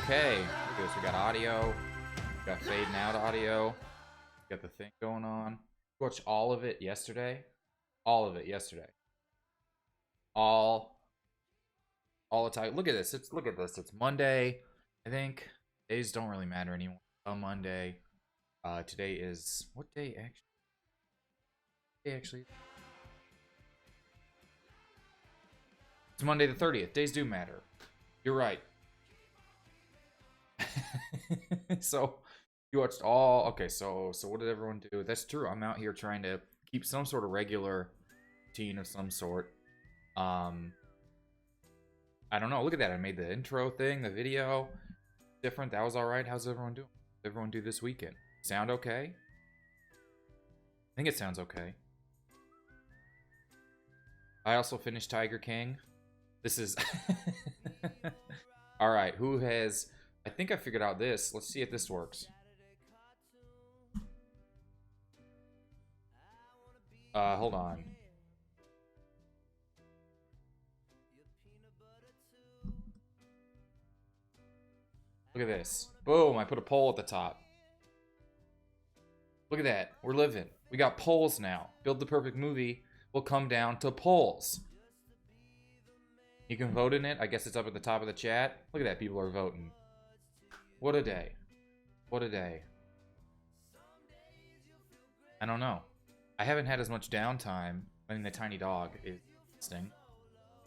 Okay, look at this. We got audio. We got fading out audio. We got the thing going on. Watched all of it yesterday. All of it yesterday. All the time. Look at this. Look at this. It's Monday. I think days don't really matter anymore. On Monday. Today is what day actually? It's Monday the 30th. Days do matter. You're right. So you watched all. Okay, so what did everyone do? That's true. I'm out here trying to keep some sort of regular routine of some sort. I don't know. Look at that. I made the intro thing, the video. Different. That was all right. How's everyone doing? What did everyone do this weekend? Sound okay? I think it sounds okay. I also finished Tiger King. This is all right. Who has? I think I figured out this. Let's see if this works. Hold on. Look at this. Boom, I put a poll at the top. Look at that. We're living. We got polls now. Build the Perfect Movie will come down to polls. You can vote in it. I guess it's up at the top of the chat. Look at that. People are voting. What a day. What a day. I don't know. I haven't had as much downtime. I mean, the tiny dog is listening.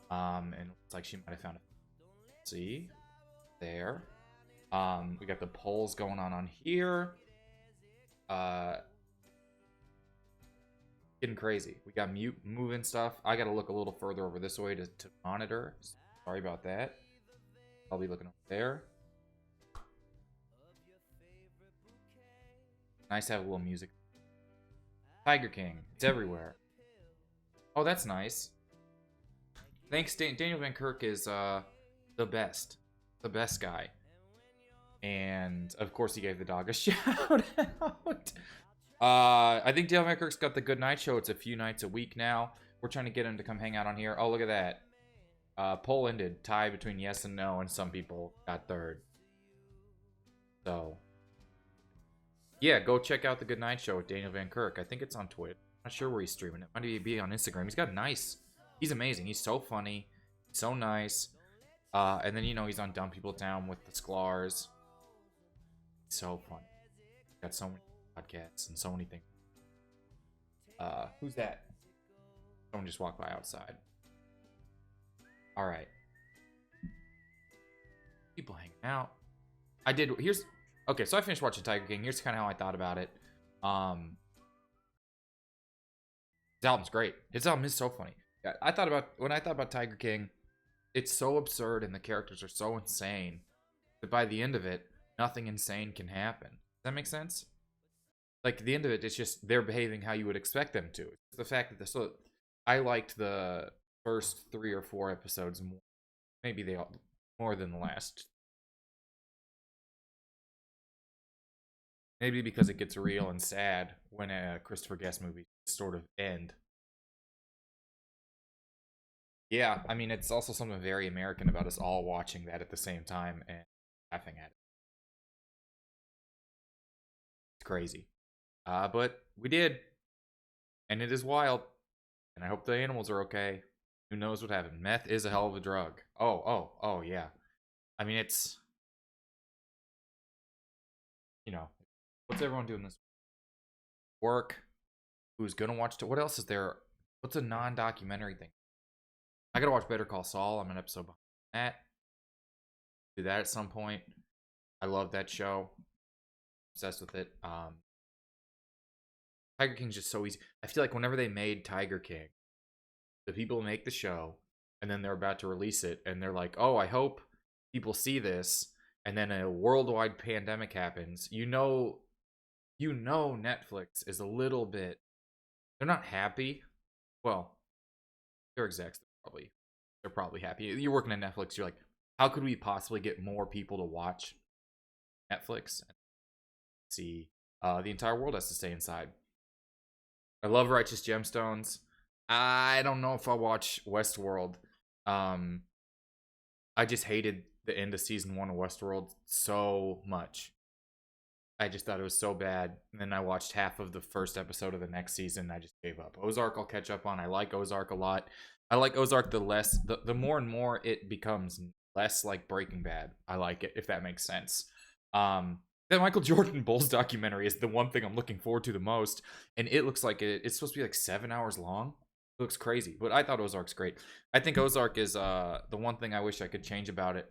And it's like she might have found it. See? There. We got the polls going on here. Getting crazy. We got mute moving stuff. I gotta look a little further over this way to monitor. Sorry about that. I'll be looking over there. Nice to have a little music. Tiger King. It's everywhere. Oh, that's nice. Thanks, Daniel Van Kirk is the best. The best guy. And, of course, he gave the dog a shout out. I think Daniel Van Kirk's got the Good Night Show. It's a few nights a week now. We're trying to get him to come hang out on here. Oh, look at that. Poll ended. Tie between yes and no, and some people got third. So, yeah, go check out the Good Night Show with Daniel Van Kirk. I think it's on Twitch. I'm not sure where he's streaming it. Might be on Instagram. He's got nice. He's amazing. He's so funny. So nice. And then, you know, he's on Dumb People Town with the Sklar's. So funny. Got so many podcasts and so many things. Who's that? Someone just walked by outside. All right. People hanging out. Okay, so I finished watching Tiger King. Here's kind of how I thought about it. His album's great. His album is so funny. When I thought about Tiger King, it's so absurd and the characters are so insane that by the end of it, nothing insane can happen. Does that make sense? Like, at the end of it, it's just they're behaving how you would expect them to. It's the fact that I liked the first 3 or 4 episodes more. Maybe they all more than the last. Maybe because it gets real and sad when a Christopher Guest movie sort of end. Yeah, I mean, it's also something very American about us all watching that at the same time and laughing at it. It's crazy. But we did. And it is wild. And I hope the animals are okay. Who knows what happened? Meth is a hell of a drug. Oh, yeah. I mean, it's... You know, what's everyone doing this week? Work. Who's gonna watch... What else is there? What's a non-documentary thing? I gotta watch Better Call Saul. I'm an episode behind that. Do that at some point. I love that show. Obsessed with it. Tiger King's just so easy. I feel like whenever they made Tiger King, the people make the show, and then they're about to release it, and they're like, oh, I hope people see this, and then a worldwide pandemic happens. You know Netflix is a little bit... They're not happy. Well, they're execs. They're probably happy. You're working at Netflix, you're like, how could we possibly get more people to watch Netflix? See, the entire world has to stay inside. I love Righteous Gemstones. I don't know if I'll watch Westworld. I just hated the end of season 1 of Westworld so much. I just thought it was so bad. And then I watched half of the first episode of the next season. And I just gave up. Ozark I'll catch up on. I like Ozark a lot. I like Ozark the more and more it becomes less like Breaking Bad. I like it, if that makes sense. That Michael Jordan Bulls documentary is the one thing I'm looking forward to the most. And it looks like it's supposed to be like 7 hours long. It looks crazy. But I thought Ozark's great. I think Ozark is the one thing I wish I could change about it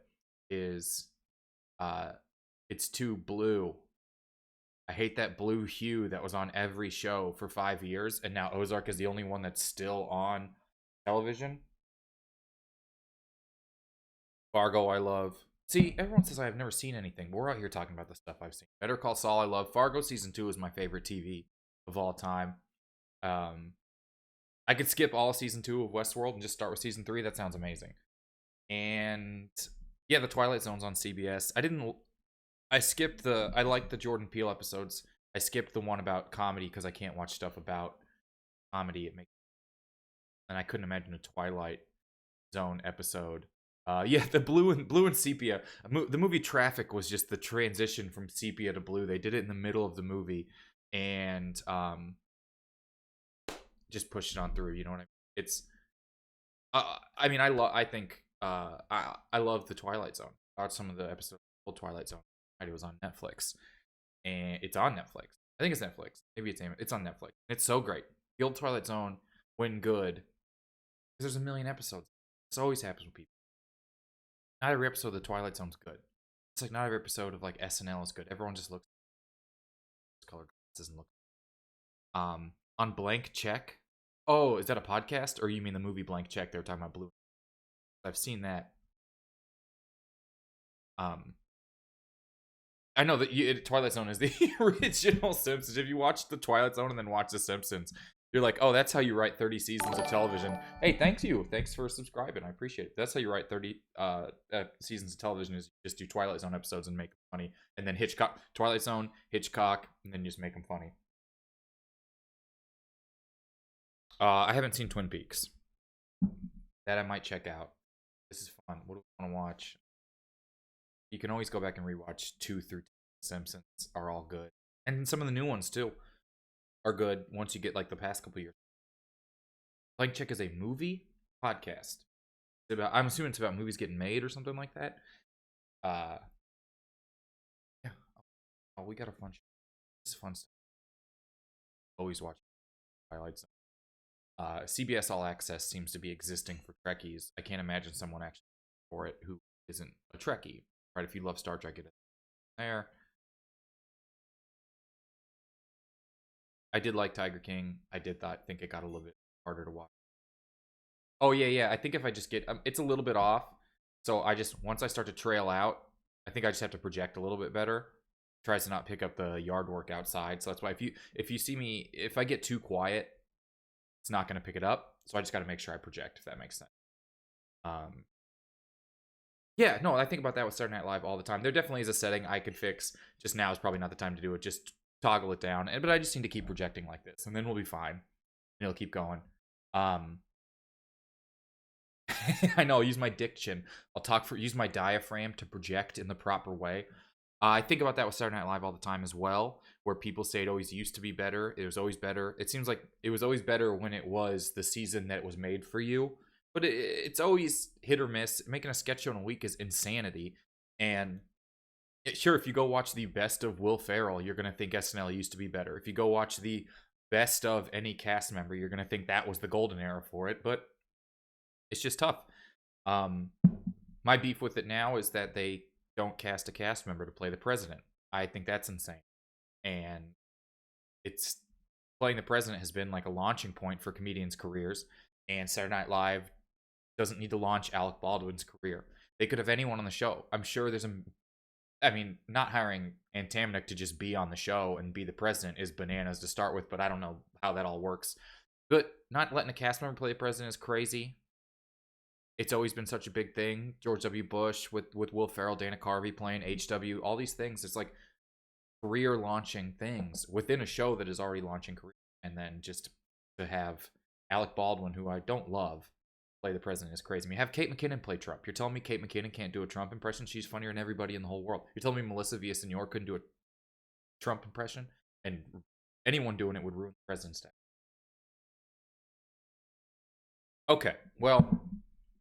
is it's too blue. I hate that blue hue that was on every show for 5 years, and now Ozark is the only one that's still on television. Fargo, I love. See, everyone says I've never seen anything, but we're out here talking about the stuff I've seen. Better Call Saul, I love. Fargo season 2 is my favorite TV of all time. I could skip all season 2 of Westworld and just start with season 3. That sounds amazing. And yeah, the Twilight Zone's on CBS. I like the Jordan Peele episodes. I skipped the one about comedy because I can't watch stuff about comedy. And I couldn't imagine a Twilight Zone episode. Yeah, the blue and sepia. The movie Traffic was just the transition from sepia to blue. They did it in the middle of the movie and just pushed it on through. You know what I mean? It's. I mean, I love the Twilight Zone. I watched some of the episodes of Twilight Zone. It was on Netflix, and it's on Netflix. I think it's Netflix. Maybe it's on Netflix. It's so great. The old Twilight Zone, when good, because there's a million episodes. This always happens with people. Not every episode of the Twilight Zone's good. It's like not every episode of like SNL is good. Everyone just looks color glasses and look. On Blank Check. Oh, is that a podcast, or you mean the movie Blank Check? They were talking about blue. I've seen that. I know that Twilight Zone is the original Simpsons. If you watch the Twilight Zone and then watch The Simpsons, you're like, oh, that's how you write 30 seasons of television. Hey, thanks you. Thanks for subscribing. I appreciate it. That's how you write 30 seasons of television is you just do Twilight Zone episodes and make them funny. And then Twilight Zone, Hitchcock, and then you just make them funny. I haven't seen Twin Peaks. That I might check out. This is fun. What do we want to watch? You can always go back and rewatch 2 through 10. Simpsons are all good. And some of the new ones, too, are good once you get, like, the past couple years. Blank Check is a movie podcast. I'm assuming it's about movies getting made or something like that. Yeah. Oh, we got a fun show. This is fun stuff. Always watch highlights. CBS All Access seems to be existing for Trekkies. I can't imagine someone actually for it who isn't a Trekkie. Right, if you love Star Trek, it is there. I did like Tiger King. I think it got a little bit harder to watch. Oh yeah. I think if I just get, it's a little bit off. So once I start to trail out, I think I just have to project a little bit better. Tries to not pick up the yard work outside. So that's why if you see me, if I get too quiet, it's not going to pick it up. So I just got to make sure I project, if that makes sense. Yeah, no, I think about that with Saturday Night Live all the time. There definitely is a setting I could fix. Just now is probably not the time to do it. Just toggle it down. But I just need to keep projecting like this, and then we'll be fine. And it'll keep going. I know, I'll use my diction. Use my diaphragm to project in the proper way. I think about that with Saturday Night Live all the time as well, where people say it always used to be better. It was always better. It seems like it was always better when it was the season that it was made for you. But it's always hit or miss. Making a sketch show in a week is insanity. And sure, if you go watch the best of Will Ferrell, you're going to think SNL used to be better. If you go watch the best of any cast member, you're going to think that was the golden era for it. But it's just tough. My beef with it now is that they don't cast a cast member to play the president. I think that's insane. And playing the president has been like a launching point for comedians' careers. And Saturday Night Live doesn't need to launch Alec Baldwin's career. They could have anyone on the show. I'm sure not hiring Antamnik to just be on the show and be the president is bananas to start with, but I don't know how that all works. But not letting a cast member play the president is crazy. It's always been such a big thing. George W. Bush with Will Ferrell, Dana Carvey playing HW, all these things. It's like career launching things within a show that is already launching career. And then just to have Alec Baldwin, who I don't love, play the president is crazy to me. Have Kate McKinnon play Trump. You're telling me Kate McKinnon can't do a Trump impression? She's funnier than everybody in the whole world. You're telling me Melissa Villaseñor couldn't do a Trump impression? And anyone doing it would ruin the president's day. Okay, well,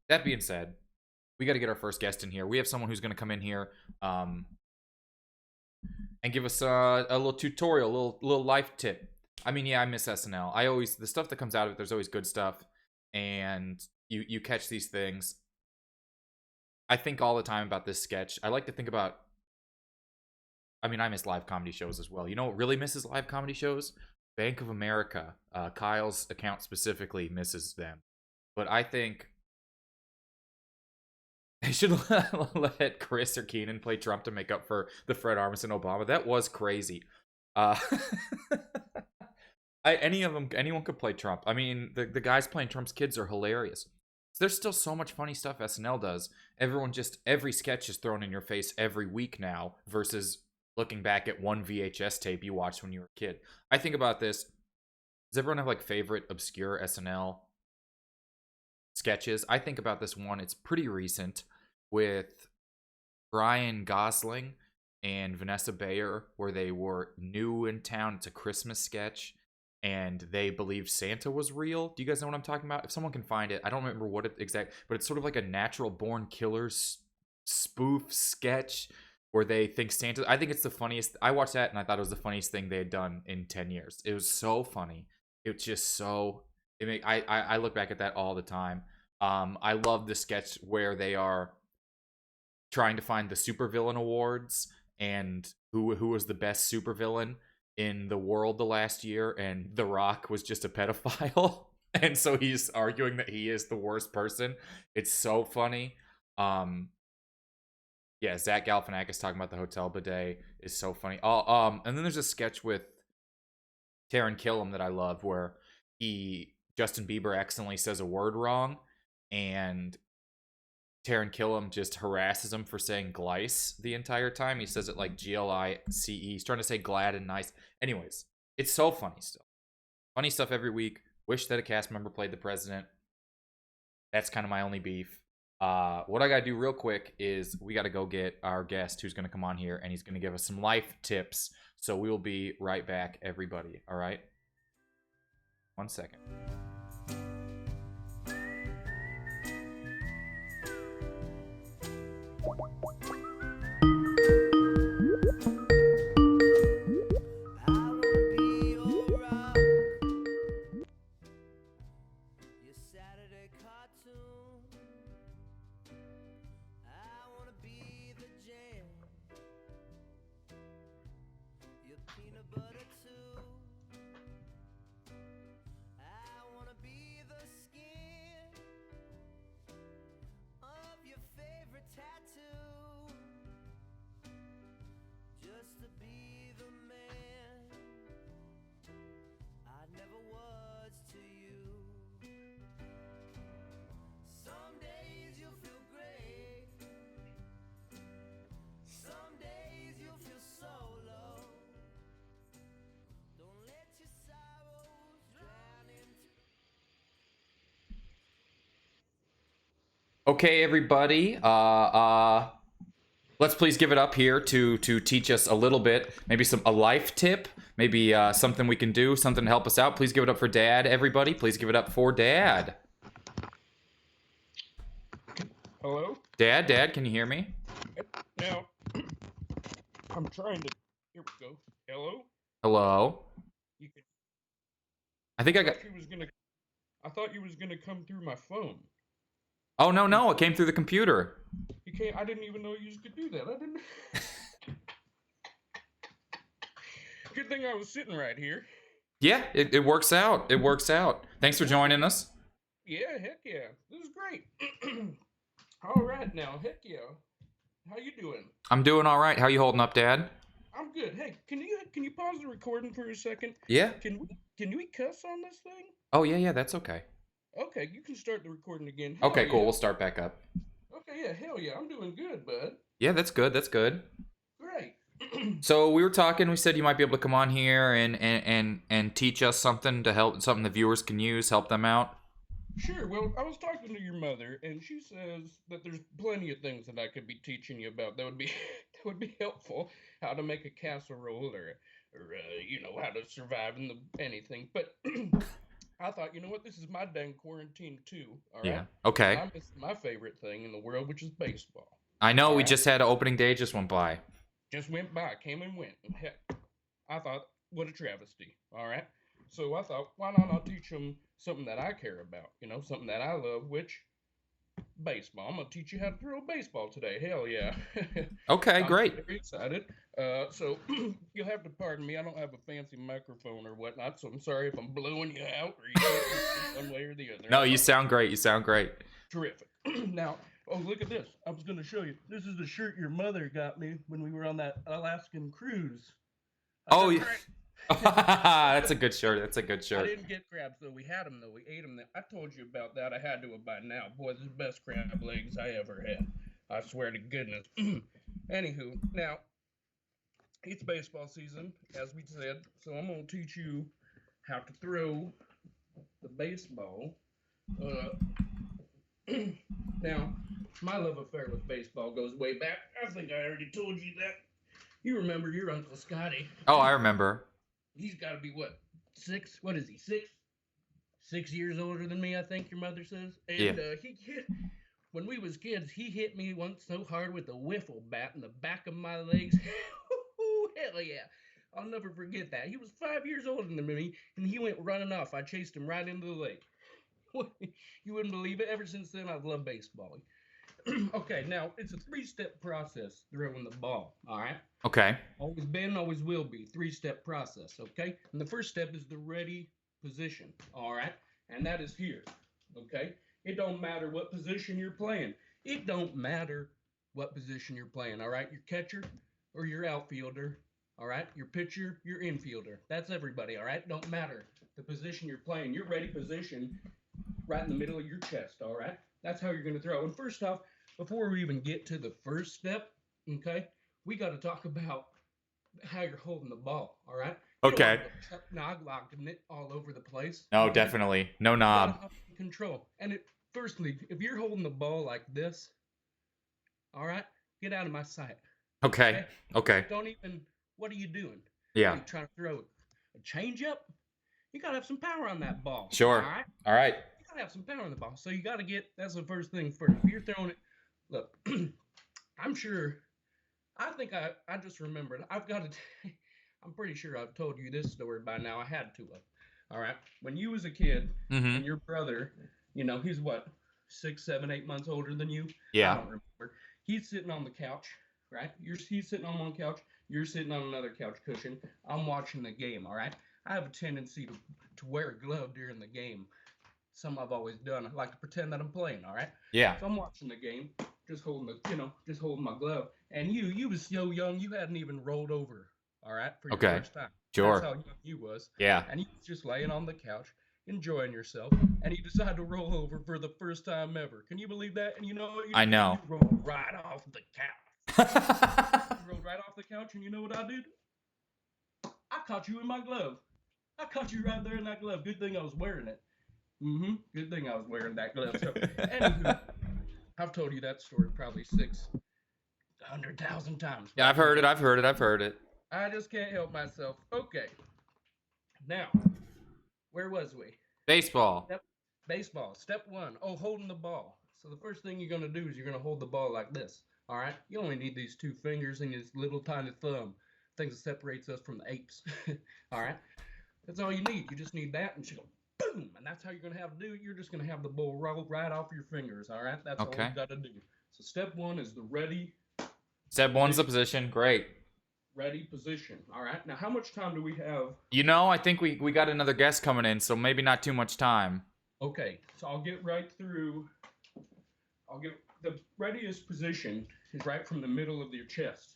that being said, we got to get our first guest in here. We have someone who's going to come in here and give us a little tutorial, a little life tip. I mean, yeah, I miss SNL. The stuff that comes out of it, there's always good stuff. And you catch these things. I think all the time about this sketch. I like to think about, I mean, I miss live comedy shows as well. You know what really misses live comedy shows? Bank of America. Kyle's account specifically misses them. But I think they should let Chris or Keenan play Trump to make up for the Fred Armisen Obama. That was crazy. Anyone could play Trump. I mean, the guys playing Trump's kids are hilarious. There's still so much funny stuff SNL does. Every sketch is thrown in your face every week now versus looking back at one VHS tape you watched when you were a kid. I think about this. Does everyone have like favorite obscure SNL sketches? I think about this one. It's pretty recent with Ryan Gosling and Vanessa Bayer, where they were new in town. It's a Christmas sketch, and they believed Santa was real. Do you guys know what I'm talking about? If someone can find it, I don't remember what it exactly, but it's sort of like a Natural Born Killers spoof sketch where they think Santa. I think it's the funniest. I watched that and I thought it was the funniest thing they had done in 10 years. It was so funny. It's just so. I look back at that all the time. I love the sketch where they are trying to find the supervillain awards and who was the best supervillain in the world the last year, and The Rock was just a pedophile. And so he's arguing that he is the worst person. It's so funny. Yeah, Zach Galifianakis talking about the hotel bidet is so funny. And then there's a sketch with Taron Killam that I love where Justin Bieber accidentally says a word wrong, and Taron Killam just harasses him for saying glice the entire time. He says it like Glice. He's trying to say glad and nice. Anyways, it's so funny still. Funny stuff every week. Wish that a cast member played the president. That's kind of my only beef. What I gotta do real quick is we gotta go get our guest who's gonna come on here, and he's gonna give us some life tips. So we will be right back, everybody. All right? 1 second. Okay, everybody. Let's please give it up here to teach us a little bit, maybe a life tip, maybe something we can do, something to help us out. Please give it up for Dad, everybody. Please give it up for Dad. Hello? Dad, can you hear me? Now, I'm trying to. Here we go. Hello? Hello? You can, I think I got. I thought you was gonna come through my phone. Oh, no, it came through the computer. You can't. I didn't even know you could do that. I didn't. Good thing I was sitting right here. Yeah, it works out. It works out. Thanks for joining us. Yeah, heck yeah. This is great. All right, now, heck yeah. How you doing? I'm doing all right. How you holding up, Dad? I'm good. Hey, can you pause the recording for a second? Yeah. Can we cuss on this thing? Oh, yeah, that's okay. Okay, you can start the recording again. Hell okay, cool. Yeah. We'll start back up. Okay, yeah, hell yeah. I'm doing good, bud. Yeah, that's good. Great. So we were talking, we said you might be able to come on here and teach us something to help, something the viewers can use, help them out. Sure. Well, I was talking to your mother, and she says that there's plenty of things that I could be teaching you about that would be that would be helpful. How to make a casserole, or how to survive in the anything. But I thought, you know what? This is my dang quarantine too. All Yeah. right, and Okay. I miss my favorite thing in the world, which is baseball. I know All we right, just had an opening day just went by. just went by, came and went. And heck, I thought, what a travesty. All right. So I thought, why not I'll teach them something that I care about, something that I love, which baseball. I'm gonna teach you how to throw a baseball today. Hell yeah. Okay, I'm great. very excited. So you'll have to pardon me. I don't have a fancy microphone or whatnot, so I'm sorry if I'm blowing you out or you can't hear me one way or the other. No, I'm you not sound great. You sound great. terrific. Now, oh, look at this. I was going to show you. This is the shirt your mother got me when we were on that Alaskan cruise. I Oh, got yeah. That's a good shirt. That's a good I shirt. didn't get crabs though. We had them though. We ate them. I told you about that. I had to have by now. Boy, this is the best crab legs I ever had. I swear to goodness. Anywho, now it's baseball season, as we said. So I'm gonna teach you how to throw the baseball. Uh, Now, my love affair with baseball goes way back. I think I already told you that. You remember your Uncle Scotty? Oh, I remember. He's got to be what, 6? What is he? 6 years older than me, I think your mother says. Yeah. And he hit when we was kids. He hit me once so hard with a wiffle bat in the back of my legs. Hell yeah! I'll never forget that. He was 5 years older than me, and he went running off. I chased him right into the lake. You wouldn't believe it. Ever since then, I've loved baseball. Okay, now it's a three-step process throwing the ball. All right. Okay. Always been, always will be. Three-step process, okay? And the first step is the ready position, all right? And that is here, okay? It don't matter what position you're playing. It don't matter what position you're playing, all right? Your catcher or your outfielder, all right? Your pitcher, your infielder. That's everybody, all right? Don't matter the position you're playing. Your ready position right in the middle of your chest, all right? That's how you're going to throw. And first off, before we even get to the first step, okay, we got to talk about how you're holding the ball, all right? You don't Okay. want to Chuck Knoglocking it all over the place. No, Okay? definitely. No You got to knob. have control. And firstly, if you're holding the ball like this, all right, get out of my sight. Okay. Okay? Okay. Don't even, what are you doing? Yeah. Are you trying to throw a changeup? You got to have some power on that ball. Sure. All right? All right. You got to have some power on the ball. So you got to that's the first thing first. If you're throwing it, look, I'm sure, I think I just remembered. I've got to, I'm pretty sure I've told you this story by now. I had to have. All right. When you was a kid Mm-hmm. and your brother, he's what, 6, 7, 8 months older than you? I Yeah. don't remember. He's sitting on the couch, right? He's sitting on one couch. You're sitting on another couch cushion. I'm watching the game, all right? I have a tendency to wear a glove during the game. Something I've always done. I like to pretend that I'm playing, all right? Yeah. So I'm watching the game, just holding my glove. And you was so young, you hadn't even rolled over, all right, for your Okay. first time. Sure. That's how young you was. Yeah. And you was just laying on the couch, enjoying yourself, and you decided to roll over for the first time ever. Can you believe that? And you know what you I did? know. You rolled right off the couch. You rolled right off the couch, and you know what I did? I caught you in my glove. I caught you right there in that glove. Good thing I was wearing it. Good thing I was wearing that glove. So, anywho, I've told you that story probably 600,000 times. Yeah, I've heard it. I've heard it. I've heard it. I just can't help myself. Okay. Now, where was we? Baseball. Baseball. Step 1. Oh, holding the ball. So the first thing you're going to do is you're going to hold the ball like this. All right? You only need these 2 fingers and this little tiny thumb. Things that separates us from the apes. All right? That's all you need. You just need that, and you go boom, and that's how you're gonna have to do it. You're just gonna have the ball roll right off your fingers. All right, that's all you got to do. So step 1 is the ready. Step 1's the position. Great. Ready position. All right. Now, how much time do we have? I think we got another guest coming in, so maybe not too much time. Okay, so I'll get right through. I'll get the readiest position is right from the middle of your chest.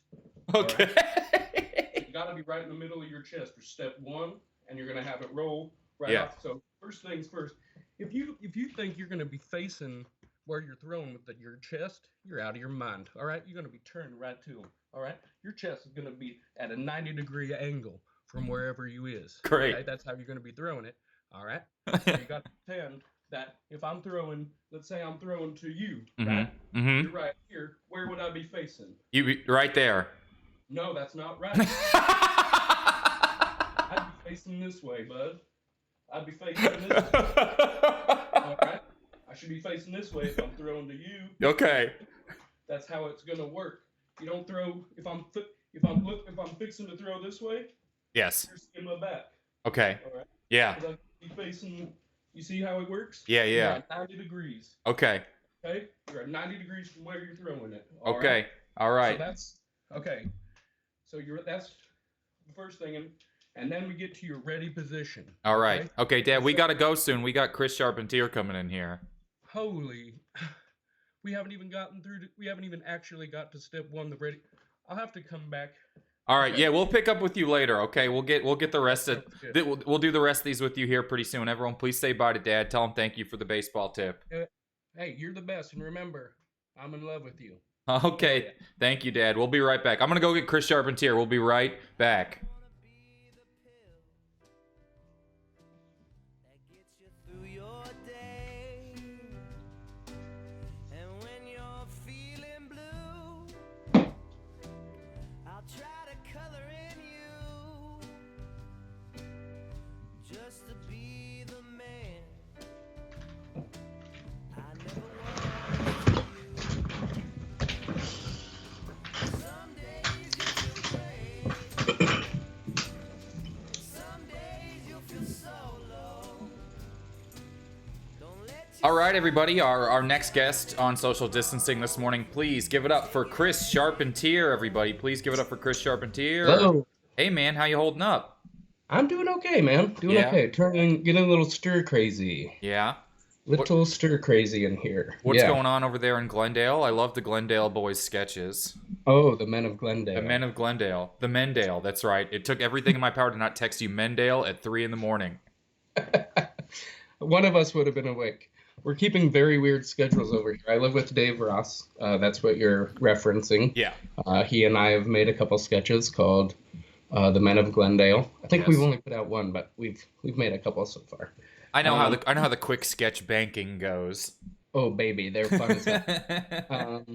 Okay. Right? You got to be right in the middle of your chest for step 1, and you're gonna have it roll right off. So first things first, if you think you're gonna be facing where you're throwing with your chest, you're out of your mind. All right, you're gonna be turned right to them. All right, your chest is gonna be at a 90-degree angle from wherever you is. Great. Okay? That's how you're gonna be throwing it. All right, so you got to pretend that if I'm throwing, let's say I'm throwing to you, right? Mm-hmm. Mm-hmm. You're right here. Where would I be facing? Right there. No, that's not right. I'd be facing this way, bud. I'd be facing this way. All right. I should be facing this way if I'm throwing to you. Okay. That's how it's gonna work. You don't throw if I'm fixing to throw this way. Yes. You're seeing my back. Okay. All right. Yeah. I'd be facing. You see how it works? Yeah. You're Yeah. at 90 degrees. Okay. Okay. You're at 90 degrees from where you're throwing it. All Okay. right? All right. So that's okay. So that's the first thing, and then we get to your ready position. All right. Okay, Dad, we So- gotta go soon. We got Chris Charpentier coming in here. Holy, we haven't even gotten through. We haven't even actually got to step one. The ready. I'll have to come back. All right. Okay. Yeah, we'll pick up with you later. Okay. We'll get the rest of. Sounds good. We'll do the rest of these with you here pretty soon. Everyone, please say bye to Dad. Tell him thank you for the baseball tip. Hey, you're the best, and remember, I'm in love with you. Okay. Yeah. Thank you, Dad. We'll be right back. I'm gonna go get Chris Charpentier. We'll be right back. All right, everybody, our next guest on social distancing this morning, please give it up for Chris Charpentier, everybody. Please give it up for Chris Charpentier. Hello. Hey, man, how you holding up? I'm doing okay, man. Doing Yeah. okay. Getting a little stir crazy. Yeah? Little stir crazy in here. What's Yeah. going on over there in Glendale? I love the Glendale boys sketches. Oh, the Men of Glendale. The Men of Glendale. The Mendale, that's right. It took everything in my power to not text you Mendale at 3 in the morning. One of us would have been awake. We're keeping very weird schedules over here. I live with Dave Ross. That's what you're referencing. Yeah. He and I have made a couple sketches called The Men of Glendale. I think Yes. we've only put out one, but we've made a couple so far. I know how the quick sketch banking goes. Oh baby, they're fun as hell.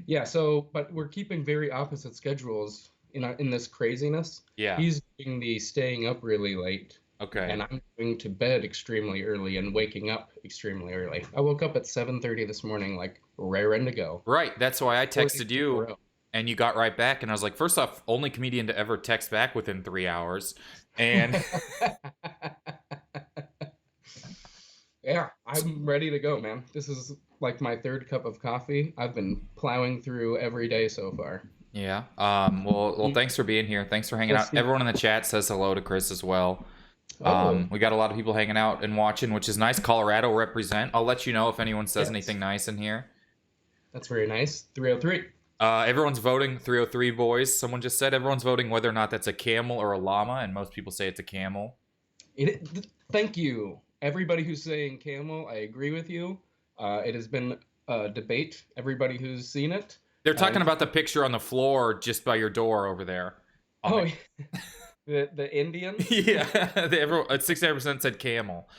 Yeah. So, but we're keeping very opposite schedules in this craziness. Yeah. He's doing the staying up really late. Okay. And I'm going to bed extremely early and waking up extremely early. I woke up at 7:30 this morning, like raring to go. Right. That's why I texted 4 you. days And you got right back, and I was like, first off, only comedian to ever text back within 3 hours. And in a row. Yeah, I'm ready to go, man. This is like my third cup of coffee. I've been plowing through every day so far. yeah. Well, thanks for being here. Thanks for hanging out. Everyone in the chat says hello to Chris as well. We got a lot of people hanging out and watching, which is nice. Colorado represent. I'll let you know if anyone says anything nice in here. That's very nice. 303. Everyone's voting 303 boys. Someone just said everyone's voting whether or not that's a camel or a llama, and most people say it's a camel. Thank you. Everybody who's saying camel, I agree with you. It has been a debate. Everybody who's seen it. They're talking about the picture on the floor just by your door over there. Oh, the Indian? Yeah, 69% said camel.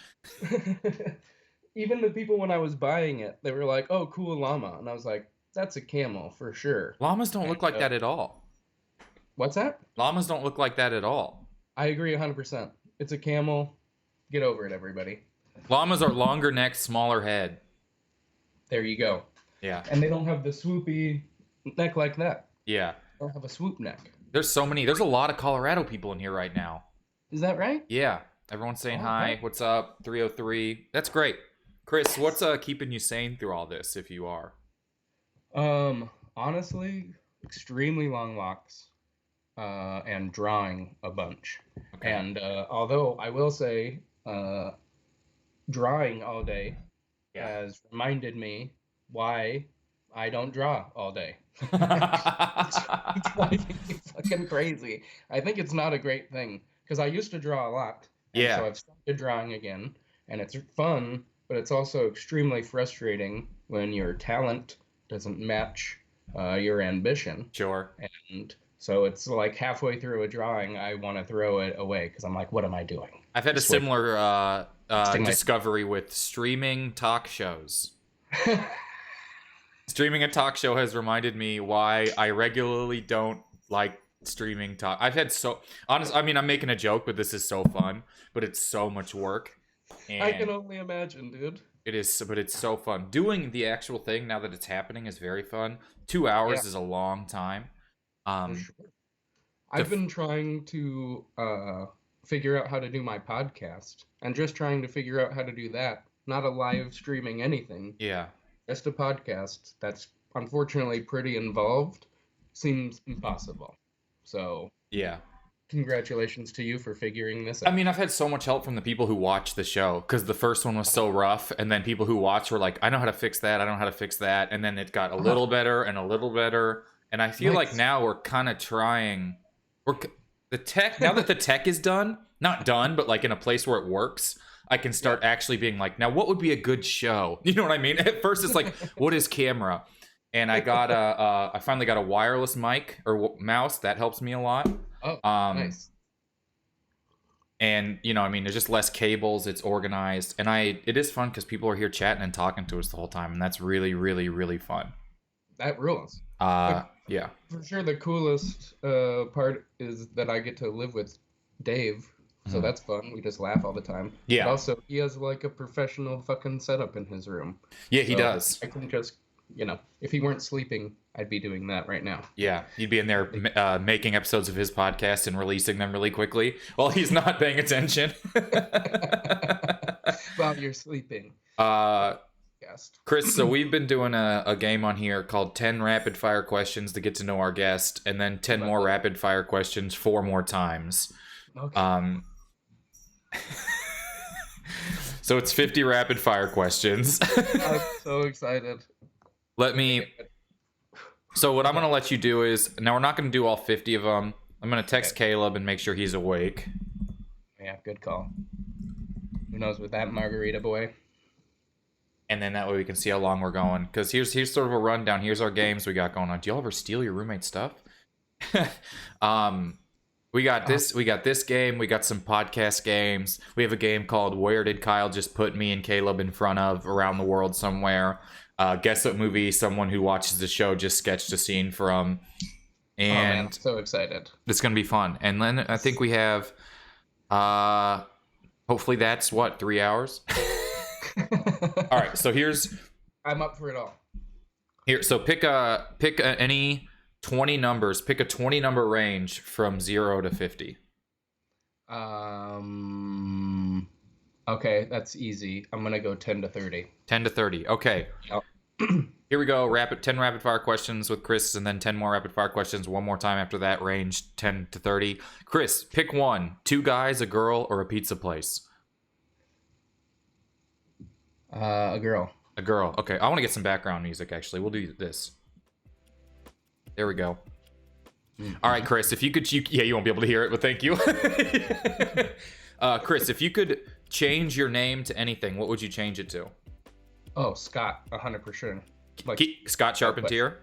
Even the people when I was buying it, they were like, "Oh, cool llama," and I was like, "That's a camel for sure." Llamas don't look like that at all. What's that? Llamas don't look like that at all. I agree 100%. It's a camel. Get over it, everybody. Llamas are longer neck, smaller head. There you go. Yeah. And they don't have the swoopy neck like that. Yeah. They don't have a swoop neck. There's a lot of Colorado people in here right now. Is that right? Yeah. Everyone's saying Oh, hi. okay. What's up? 303. That's great. Chris, what's keeping you sane through all this, if you are? Honestly, extremely long walks, and drawing a bunch. Okay. And although I will say, drawing all day has reminded me why I don't draw all day. It's driving me fucking crazy. I think it's not a great thing because I used to draw a lot. And Yeah. So I've started drawing again, and it's fun, but it's also extremely frustrating when your talent doesn't match your ambition. Sure. And so it's like halfway through a drawing, I want to throw it away because I'm like, what am I doing? I've had a similar discovery with streaming talk shows. Streaming a talk show has reminded me why I regularly don't like streaming talk. I've had I mean, I'm making a joke, but this is so fun, but it's so much work. And I can only imagine, dude. it is, but it's so fun. Doing the actual thing now that it's happening is very fun. 2 hours is a long time. For sure. I've been trying to figure out how to do my podcast, and just trying to figure out how to do that. Not a live streaming anything. Yeah. Just a podcast that's unfortunately pretty involved. Seems impossible. So Yeah. Congratulations to you for figuring this out. I mean, I've had so much help from the people who watch the show, because the first one was so rough, and then people who watch were like, I know how to fix that, I know how to fix that, and then it got a little better and a little better, and I feel like now we're kind of trying, the tech, now that the tech is done, not done, but like in a place where it works, I can start actually being like, now what would be a good show? You know what I mean? At first it's like, what is camera? And I got I finally got a wireless mic or mouse. That helps me a lot. Oh, nice. And, you know, I mean, there's just less cables. It's organized. And it is fun because people are here chatting and talking to us the whole time. And that's really, really, really fun. That rules. Yeah. For sure, the coolest part is that I get to live with Dave. So that's fun. We just laugh all the time. Yeah. But also, he has like a professional fucking setup in his room. Yeah, he does. I can just, you know, if he weren't sleeping, I'd be doing that right now. Yeah, you'd be in there making episodes of his podcast and releasing them really quickly while he's not paying attention. While you're sleeping. Chris, so we've been doing a game on here called 10 rapid fire questions to get to know our guest, and then 10 more rapid fire questions 4 more times. Okay. So it's 50 rapid fire questions. I'm so excited. So what I'm going to let you do is, now we're not going to do all 50 of them. I'm going to text Caleb and make sure he's awake. Yeah, good call. Who knows with that margarita boy? And then that way we can see how long we're going. Because here's sort of a rundown. Here's our games we got going on. Do y'all ever steal your roommate's stuff? We got this game. We got some podcast games. We have a game called Where Did Kyle Just Put Me and Caleb in Front of Around the World Somewhere. Guess what movie someone who watches the show just sketched a scene from. And oh man, I'm so excited. It's going to be fun. And then I think we have, hopefully that's 3 hours? All right, so I'm up for it all. Here, so pick any 20 numbers. Pick a 20 number range from 0 to 50. Okay, that's easy. I'm gonna go 10 to 30. 10 to 30. Okay. Yep. Here we go. 10 rapid fire questions with Chris, and then 10 more rapid fire questions one more time after that. Range 10 to 30. Chris, pick one. 2 guys, a girl, or a pizza place. A girl. A girl. Okay. I want to get some background music. Actually, we'll do this. There we go. All right, Chris, if you could, you won't be able to hear it, but thank you. Chris, if you could change your name to anything, what would you change it to? Oh, Scott, 100%. Like Scott Charpentier?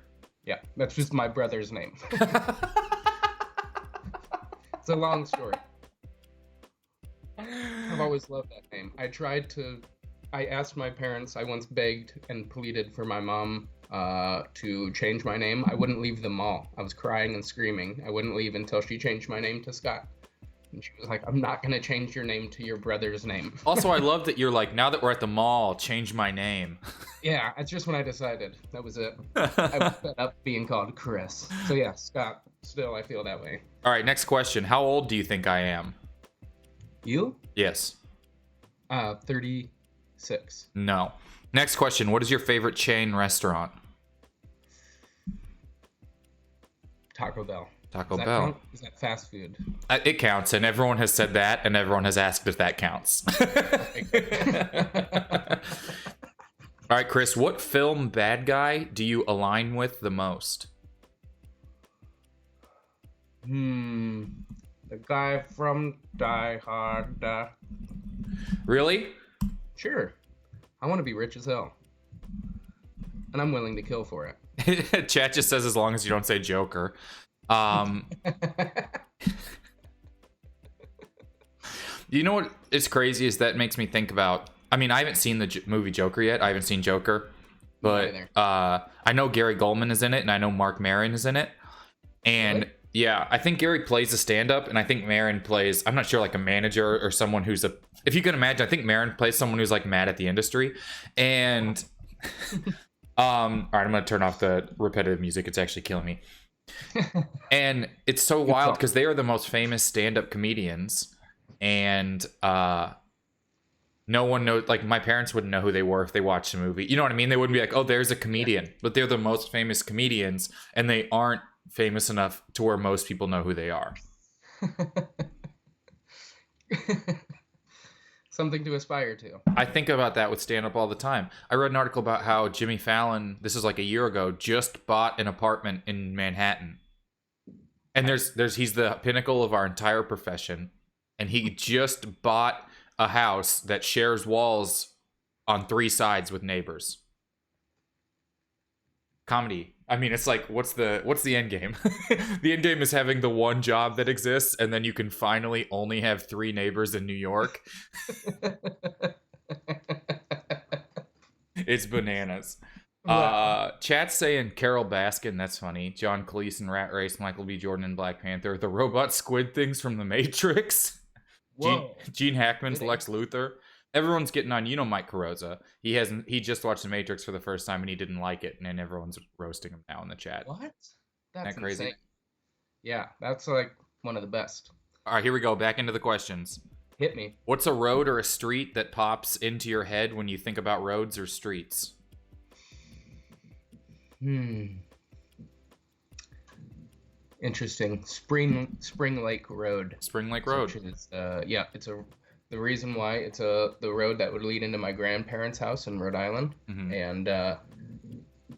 Yeah, that's just my brother's name. It's a long story. I've always loved that name. I asked my parents, I once begged and pleaded for my mom to change my name. I wouldn't leave the mall. I was crying and screaming. I wouldn't leave until she changed my name to Scott. And she was like, I'm not going to change your name to your brother's name. Also, I love that you're like, now that we're at the mall, change my name. Yeah, it's just when I decided. That was it. I was fed up being called Chris. So yeah, Scott, still I feel that way. All right, next question. How old do you think I am? You? Yes. 36. No. Next question. What is your favorite chain restaurant? Taco Bell. Taco Bell. Count? Is that fast food? It counts, and everyone has said that, and everyone has asked if that counts. All right, Chris, what film bad guy do you align with the most? The guy from Die Hard. Really? Sure. I want to be rich as hell. And I'm willing to kill for it. Chat just says as long as you don't say Joker. You know what is crazy is that makes me think about. I mean, I haven't seen the movie Joker yet. I haven't seen Joker, but I know Gary Goldman is in it, and I know Mark Maron is in it. And Really? yeah, I think Gary plays a stand-up, and I think Maron plays. I'm not sure, like a manager or someone who's a. If you can imagine, I think Maron plays someone who's like mad at the industry, and all right, I'm gonna turn off the repetitive music. It's actually killing me. And it's so wild because they are the most famous stand-up comedians, and no one knows. Like, my parents wouldn't know who they were if they watched the movie. You know what I mean? They wouldn't be like, "Oh, there's a comedian," but they're the most famous comedians, and they aren't famous enough to where most people know who they are. Something to aspire to. I think about that with stand-up all the time. I read an article about how Jimmy Fallon, this is like a year ago, just bought an apartment in Manhattan. And he's the pinnacle of our entire profession. And he just bought a house that shares walls on 3 sides with neighbors. Comedy. I mean, it's like, what's the end game? The end game is having the one job that exists, and then you can finally only have 3 neighbors in New York. It's bananas. Chat's saying Carol Baskin, that's funny. John Cleese in Rat Race, Michael B. Jordan in Black Panther, the robot squid things from The Matrix. Whoa. Gene Hackman's Lex Luthor. Everyone's getting on, Mike Carrozza. He just watched The Matrix for the first time and he didn't like it, and then everyone's roasting him now in the chat. What? That's crazy. Insane. Yeah, that's like one of the best. All right, here we go. Back into the questions. Hit me. What's a road or a street that pops into your head when you think about roads or streets? Interesting. Spring Lake Road. Spring Lake Road. Which is, the reason why it's the road that would lead into my grandparents' house in Rhode Island. Mm-hmm. And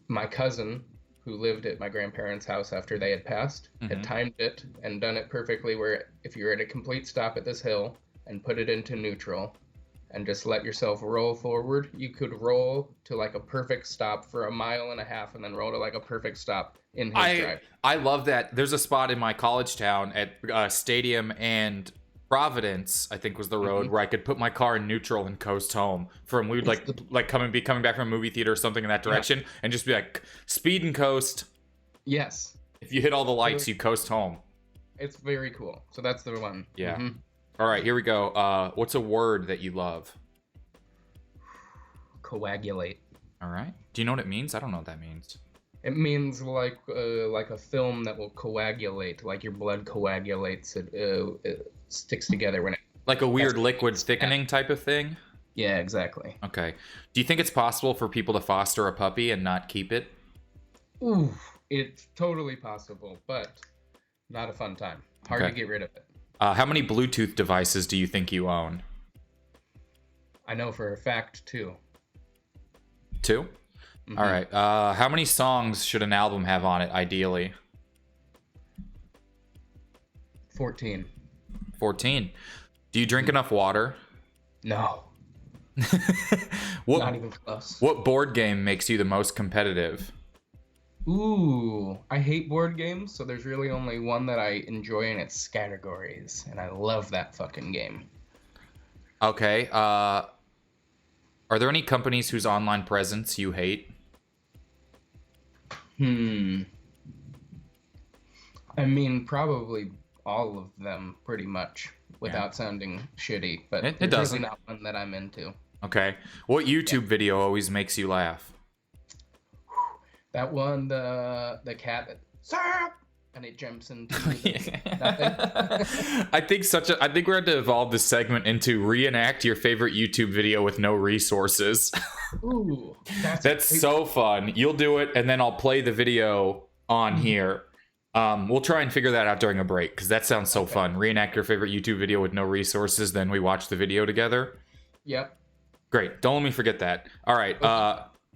my cousin, who lived at my grandparents' house after they had passed, had timed it and done it perfectly, where if you were at a complete stop at this hill and put it into neutral and just let yourself roll forward, you could roll to like a perfect stop for 1.5 miles and then roll to like a perfect stop in his drive. I love that. There's a spot in my college town at Stadium and Providence, I think was the road, where I could put my car in neutral and coast home from, we would like coming back from a movie theater or something in that direction, and just be like, speed and coast. Yes. If you hit all the lights, you coast home. It's very cool. So that's the one. Yeah. All right, here we go. What's a word that you love? Coagulate. All right. Do you know what it means? I don't know what that means. It means like a film that will coagulate, like your blood coagulates. It sticks together when it. Like a weird liquid thickening type of thing? Yeah, exactly. Okay. Do you think it's possible for people to foster a puppy and not keep it? Ooh, it's totally possible, but not a fun time. Hard to get rid of it. How many Bluetooth devices do you think you own? I know for a fact 2. 2? All right. How many songs should an album have on it, ideally? 14. 14. Do you drink enough water? No. Not even close. What board game makes you the most competitive? Ooh, I hate board games, so there's really only one that I enjoy, and it's Categories, and I love that fucking game. Okay. Are there any companies whose online presence you hate? I mean, probably all of them, pretty much, without sounding shitty, but it there's doesn't. really not one that I'm into. Okay. What YouTube video always makes you laugh? That one, the cat that, "Sir!" and it jumps into nothing. I think we're going to evolve this segment into reenact your favorite YouTube video with no resources. Ooh, that's so fun. You'll do it, and then I'll play the video on here. We'll try and figure that out during a break, because that sounds so fun. Reenact your favorite YouTube video with no resources, then we watch the video together. Yep. Great. Don't let me forget that. All right.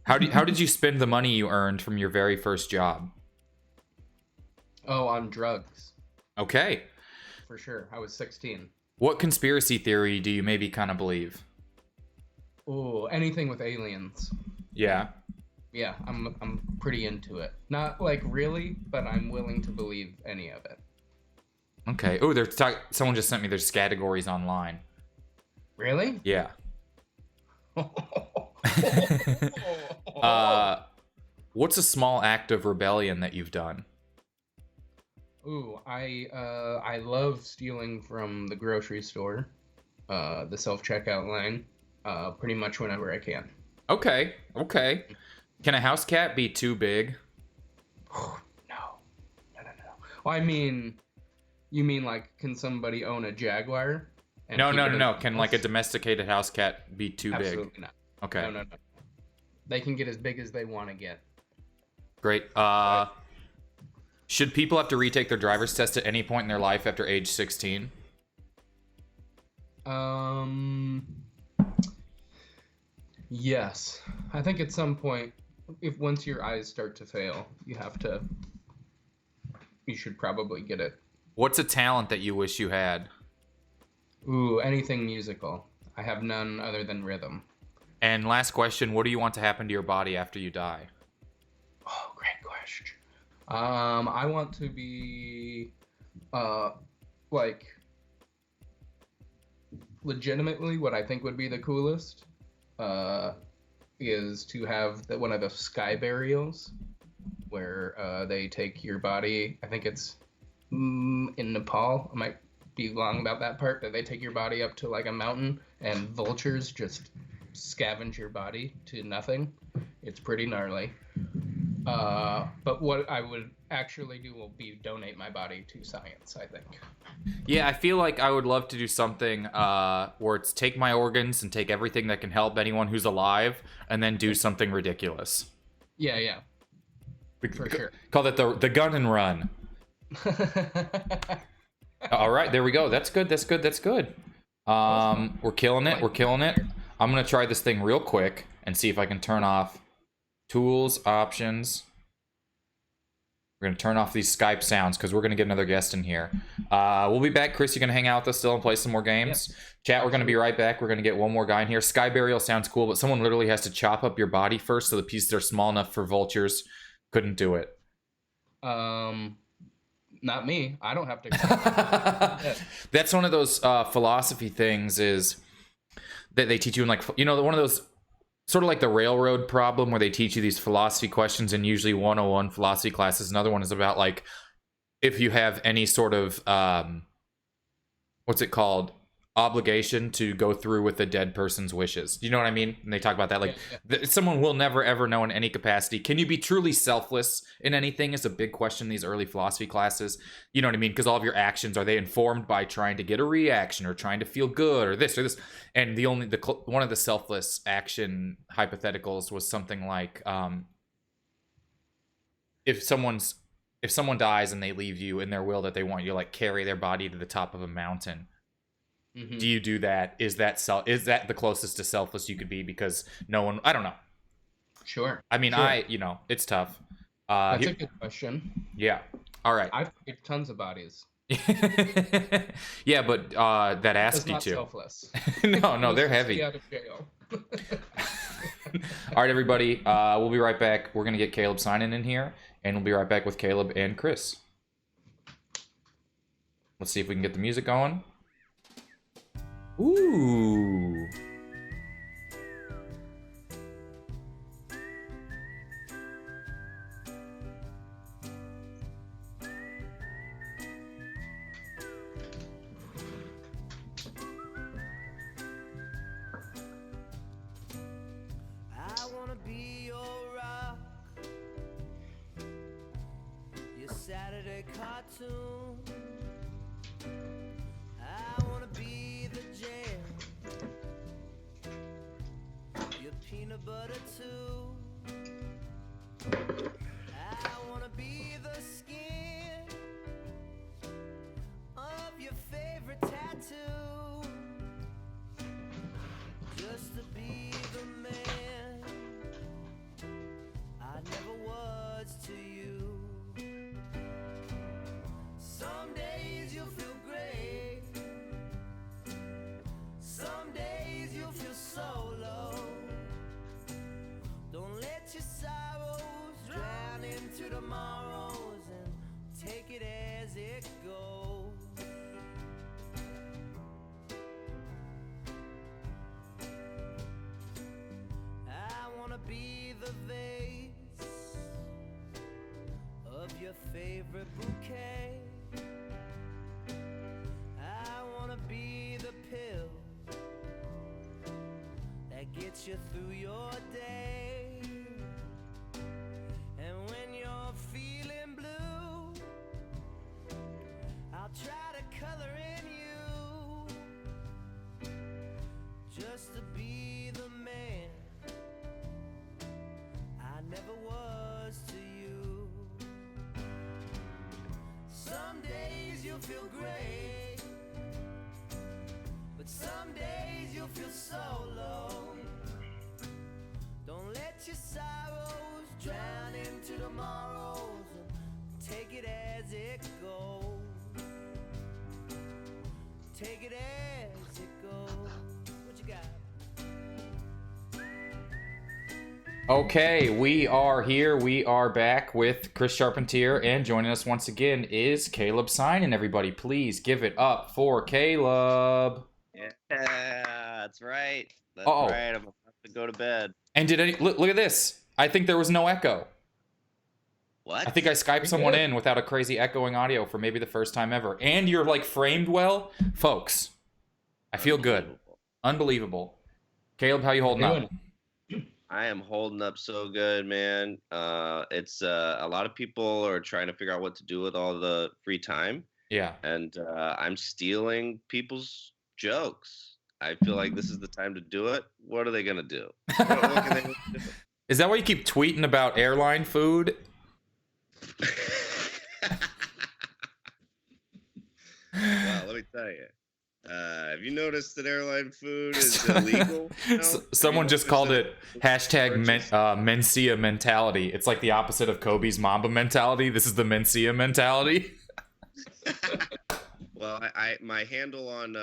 How did you spend the money you earned from your very first job? Oh, on drugs. Okay. For sure. I was 16. What conspiracy theory do you maybe kind of believe? Ooh, anything with aliens. Yeah. Yeah, I'm pretty into it. Not like really, but I'm willing to believe any of it. Okay. Oh, someone just sent me there's categories online. Really? Yeah. uh, what's a small act of rebellion that you've done? Ooh, I love stealing from the grocery store, the self-checkout line, pretty much whenever I can. Okay, okay. Can a house cat be too big? No, no. Well, I mean, you mean like, can somebody own a Jaguar and No, keep no, it no, as no. a Can like a house? domesticated house cat be too big? Absolutely not. Okay, No. They can get as big as they want to get. great. But, Should people have to retake their driver's test at any point in their life after age 16? um, yes. I think at some point, if once your eyes start to fail, you should probably get it. What's a talent that you wish you had? Ooh, anything musical. I have none other than rhythm. And last question, what do you want to happen to your body after you die? Oh, great question. I want to be, like, legitimately what I think would be the coolest, is to have one of the sky burials, where they take your body. I think it's in Nepal. I might be wrong about that part. That they take your body up to like a mountain, and vultures just scavenge your body to nothing. It's pretty gnarly. But what I would actually do will be donate my body to science, I think. Yeah, I feel like I would love to do something where it's take my organs and take everything that can help anyone who's alive, and then do something ridiculous. Yeah, for sure. Call that the gun and run. All right, there we go. That's good. We're killing it. I'm gonna try this thing real quick and see if I can turn off tools, options. We're gonna turn off these Skype sounds because we're gonna get another guest in here. We'll be back. Chris, you gonna hang out with us still and play some more games? Yep. Chat, we're gonna be right back. We're gonna get one more guy in here. Sky burial sounds cool, but someone literally has to chop up your body first, so the pieces are small enough for vultures. Couldn't do it. Not me. I don't have to. That's one of those philosophy things is that they teach you in, like, you know, one of those sort of like the railroad problem where they teach you these philosophy questions in usually 101 philosophy classes. Another one is about like if you have any sort of what's it called, obligation to go through with the dead person's wishes. You know what I mean? And they talk about that like someone will never ever know in any capacity. Can you be truly selfless in anything is a big question in these early philosophy classes. You know what I mean? Because all of your actions, are they informed by trying to get a reaction or trying to feel good or this or this? And one of the selfless action hypotheticals was something like if someone dies and they leave you in their will that they want you to like carry their body to the top of a mountain. Mm-hmm. Do you do that? Is that the closest to selfless you could be? Because no one, I don't know. Sure. I mean, sure. It's tough. That's a good question. Yeah. All right. I've picked tons of bodies. Yeah, but that asked you to. Selfless. No, they're heavy. Out of jail. All right, everybody. We'll be right back. We're gonna get Caleb Synan in here, and we'll be right back with Caleb and Chris. Let's see if we can get the music going. Ooh. I wanna be your rock, your Saturday cartoon. I wanna be the jam, your peanut butter too. I wanna be the skin of your favorite tattoo, just to be the man I never was to you. Some days you'll feel great, some days you'll feel so low. Don't let your sorrows drown into tomorrows, and take it as it goes. be the vase of your favorite bouquet. I wanna be the pill that gets you through your day. And when you're feeling blue, I'll try to color in you, just to be the man I never was to you. Some days you'll feel great, but some days you'll feel so low. Don't let your sorrows drown into tomorrows, and take it as it goes. Take it as it goes. What you got? Okay, we are here. We are back with Chris Charpentier, and joining us once again is Caleb Synan. Everybody, please give it up for Caleb. Yeah, that's right. That's Uh-oh. right. I'm about to go to bed. And did any look at this? I think there was no echo. What? I think I Skyped someone in without a crazy echoing audio for maybe the first time ever. And you're like framed well, folks. I feel good. Unbelievable. Caleb, how you holding up? I am holding up so good, man. It's a lot of people are trying to figure out what to do with all the free time. Yeah. And I'm stealing people's jokes. I feel like this is the time to do it. What are they gonna do? What can they do? Is that why you keep tweeting about airline food? Well, let me tell you. Have you noticed that airline food is illegal? Someone just called it hashtag Mencia mentality. It's like the opposite of Kobe's Mamba mentality. This is the Mencia mentality. Well, my handle on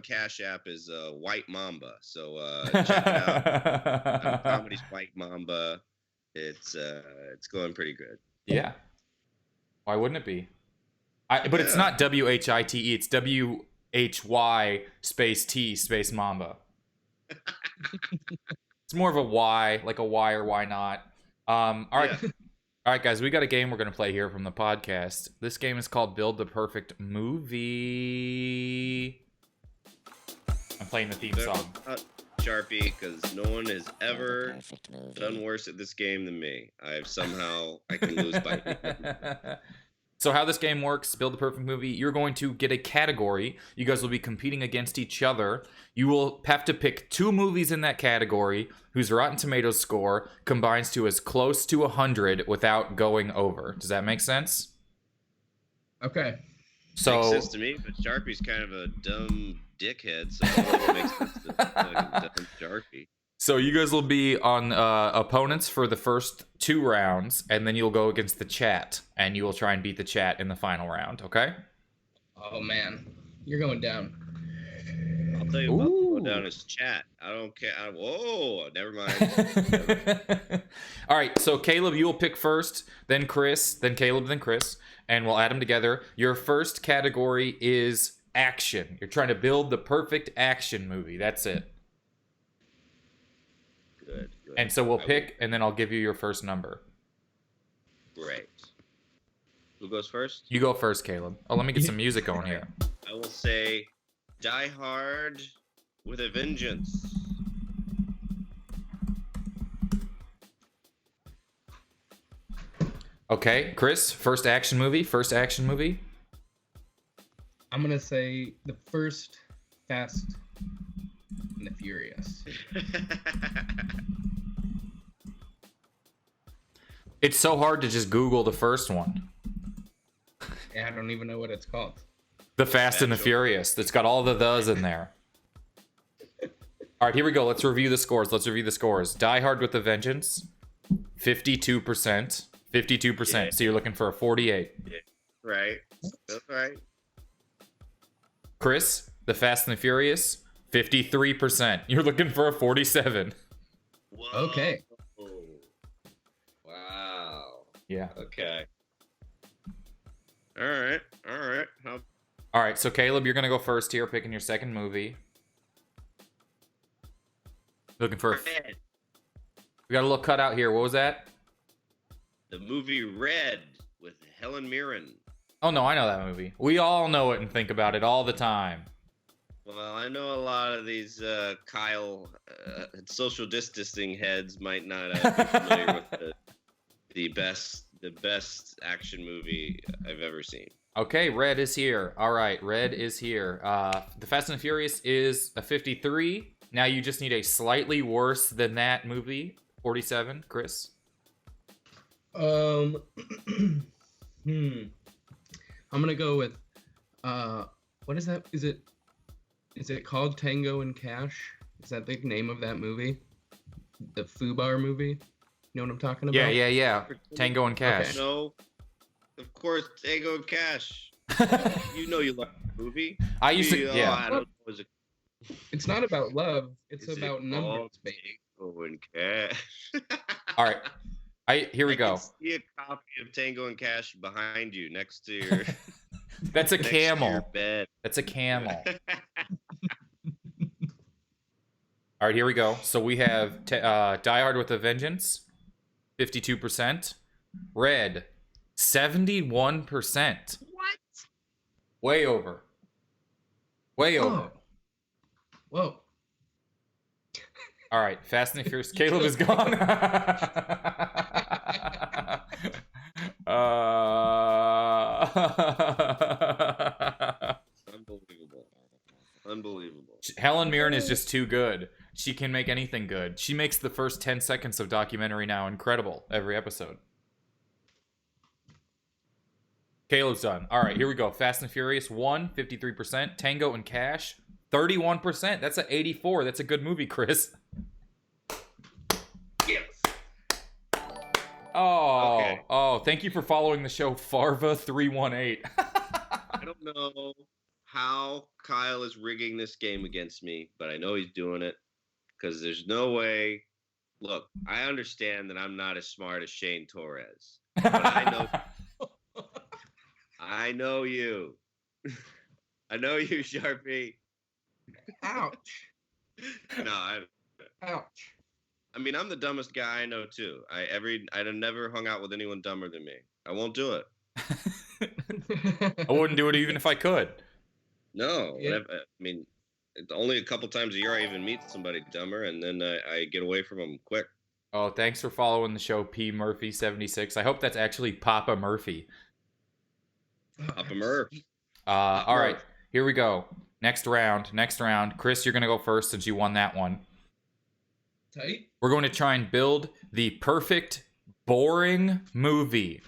Cash App is White Mamba. So check it out. Comedy's White Mamba. It's going pretty good. Yeah. Why wouldn't it be? But it's not WHITE. It's WHY space T space Mamba. It's more of a Y, like a why or why not. All right. Yeah. All right, guys, we got a game we're going to play here from the podcast. This game is called Build the Perfect Movie. I'm playing the theme song. Sharpie, because no one has ever done worse at this game than me. I can lose by. So how this game works, Build the Perfect Movie, you're going to get a category. You guys will be competing against each other. You will have to pick 2 movies in that category whose Rotten Tomatoes score combines to as close to 100 without going over. Does that make sense? Okay. So Makes sense to me, but Sharpie's kind of a dumb dickhead, so I don't know if it makes sense to dumb Sharpie. So you guys will be on opponents for the first 2 rounds, and then you'll go against the chat, and you will try and beat the chat in the final round, okay? Oh man, you're going down. I'll tell you what, I'll go down as chat. I don't care. Whoa, never mind. All right, so Caleb, you will pick first, then Chris, then Caleb, then Chris, and we'll add them together. Your first category is action. You're trying to build the perfect action movie. That's it. Good. And so we'll pick, and then I'll give you your first number. Great. Who goes first? You go first, Caleb. Oh, let me get some music going here. I will say Die Hard with a Vengeance. Okay, Chris, first action movie. I'm gonna say the first Fast and the Furious. It's so hard to just Google the first one. Yeah, I don't even know what it's called. The Fast and the Furious. That's got all the thes in there. All right, here we go. Let's review the scores. Die Hard with a Vengeance, 52%. 52%. Yeah. So you're looking for a 48. Yeah, right. That's right. Chris, The Fast and the Furious, 53%. You're looking for a 47. Whoa. Okay. Wow. Yeah. Okay. All right. All right, so Caleb, you're going to go first here, picking your second movie. Looking for a... We got a little cutout here. What was that? The movie Red with Helen Mirren. Oh, no, I know that movie. We all know it and think about it all the time. Well, I know a lot of these Kyle social distancing heads might not be familiar with the best action movie I've ever seen. Okay, Red is here. All right, Red is here. The Fast and Furious is a 53. Now you just need a slightly worse than that movie. 47, Chris. I'm gonna go with what is that? Is it called Tango and Cash? Is that the name of that movie? The Fubar movie? You know what I'm talking about? Yeah. Tango and Cash. Okay. No, of course, Tango and Cash. You know you love the movie. I used to, I yeah. don't know, was it, It's not about love. It's is about it numbers, called baby. Tango and Cash. All right. Here we I go. can see a copy of Tango and Cash behind you, next to your. That's a next to your camel. bed. That's a camel. All right, here we go. So we have Die Hard with a Vengeance, 52%. Red, 71%. What? Way over. Way over. Oh. Whoa. All right, Fast and the Furious. Caleb is gone. Unbelievable. Helen Mirren is just too good. She can make anything good. She makes the first 10 seconds of documentary now incredible every episode. Caleb's done. All right, here we go. Fast and Furious 1, 53%. Tango and Cash, 31%. That's an 84. That's a good movie, Chris. Yes. Oh, Okay. oh, thank you for following the show, Farva318. I don't know how Kyle is rigging this game against me, but I know he's doing it because there's no way. Look, I understand that I'm not as smart as Shane Torres, but I know you. I know you, Sharpie. Ouch. No, Ouch. I mean, I'm the dumbest guy I know too. I've never hung out with anyone dumber than me. I won't do it. I wouldn't do it even if I could. No, Yeah. I mean, it's only a couple times a year I even meet somebody dumber, and then I get away from them quick. Oh, thanks for following the show, P Murphy76. I hope that's actually Papa Murphy. Papa Murph. All right, here we go. Next round. Chris, you're going to go first since you won that one. Tight. We're going to try and build the perfect boring movie.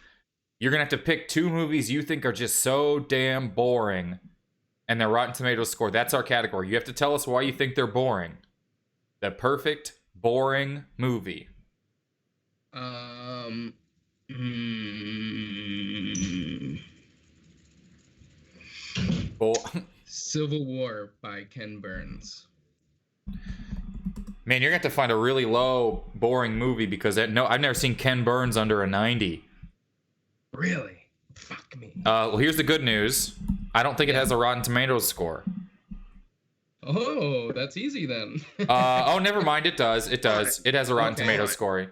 You're going to have to pick 2 movies you think are just so damn boring and their Rotten Tomatoes score. That's our category. You have to tell us why you think they're boring. The perfect boring movie. Civil War by Ken Burns. Man, you're going to have to find a really low, boring movie because I've never seen Ken Burns under a 90. Really? Fuck me. Well, here's the good news. I don't think it has a Rotten Tomatoes score. Oh, that's easy then. Oh, never mind. It does. It does. It has a Rotten Okay. Tomatoes score.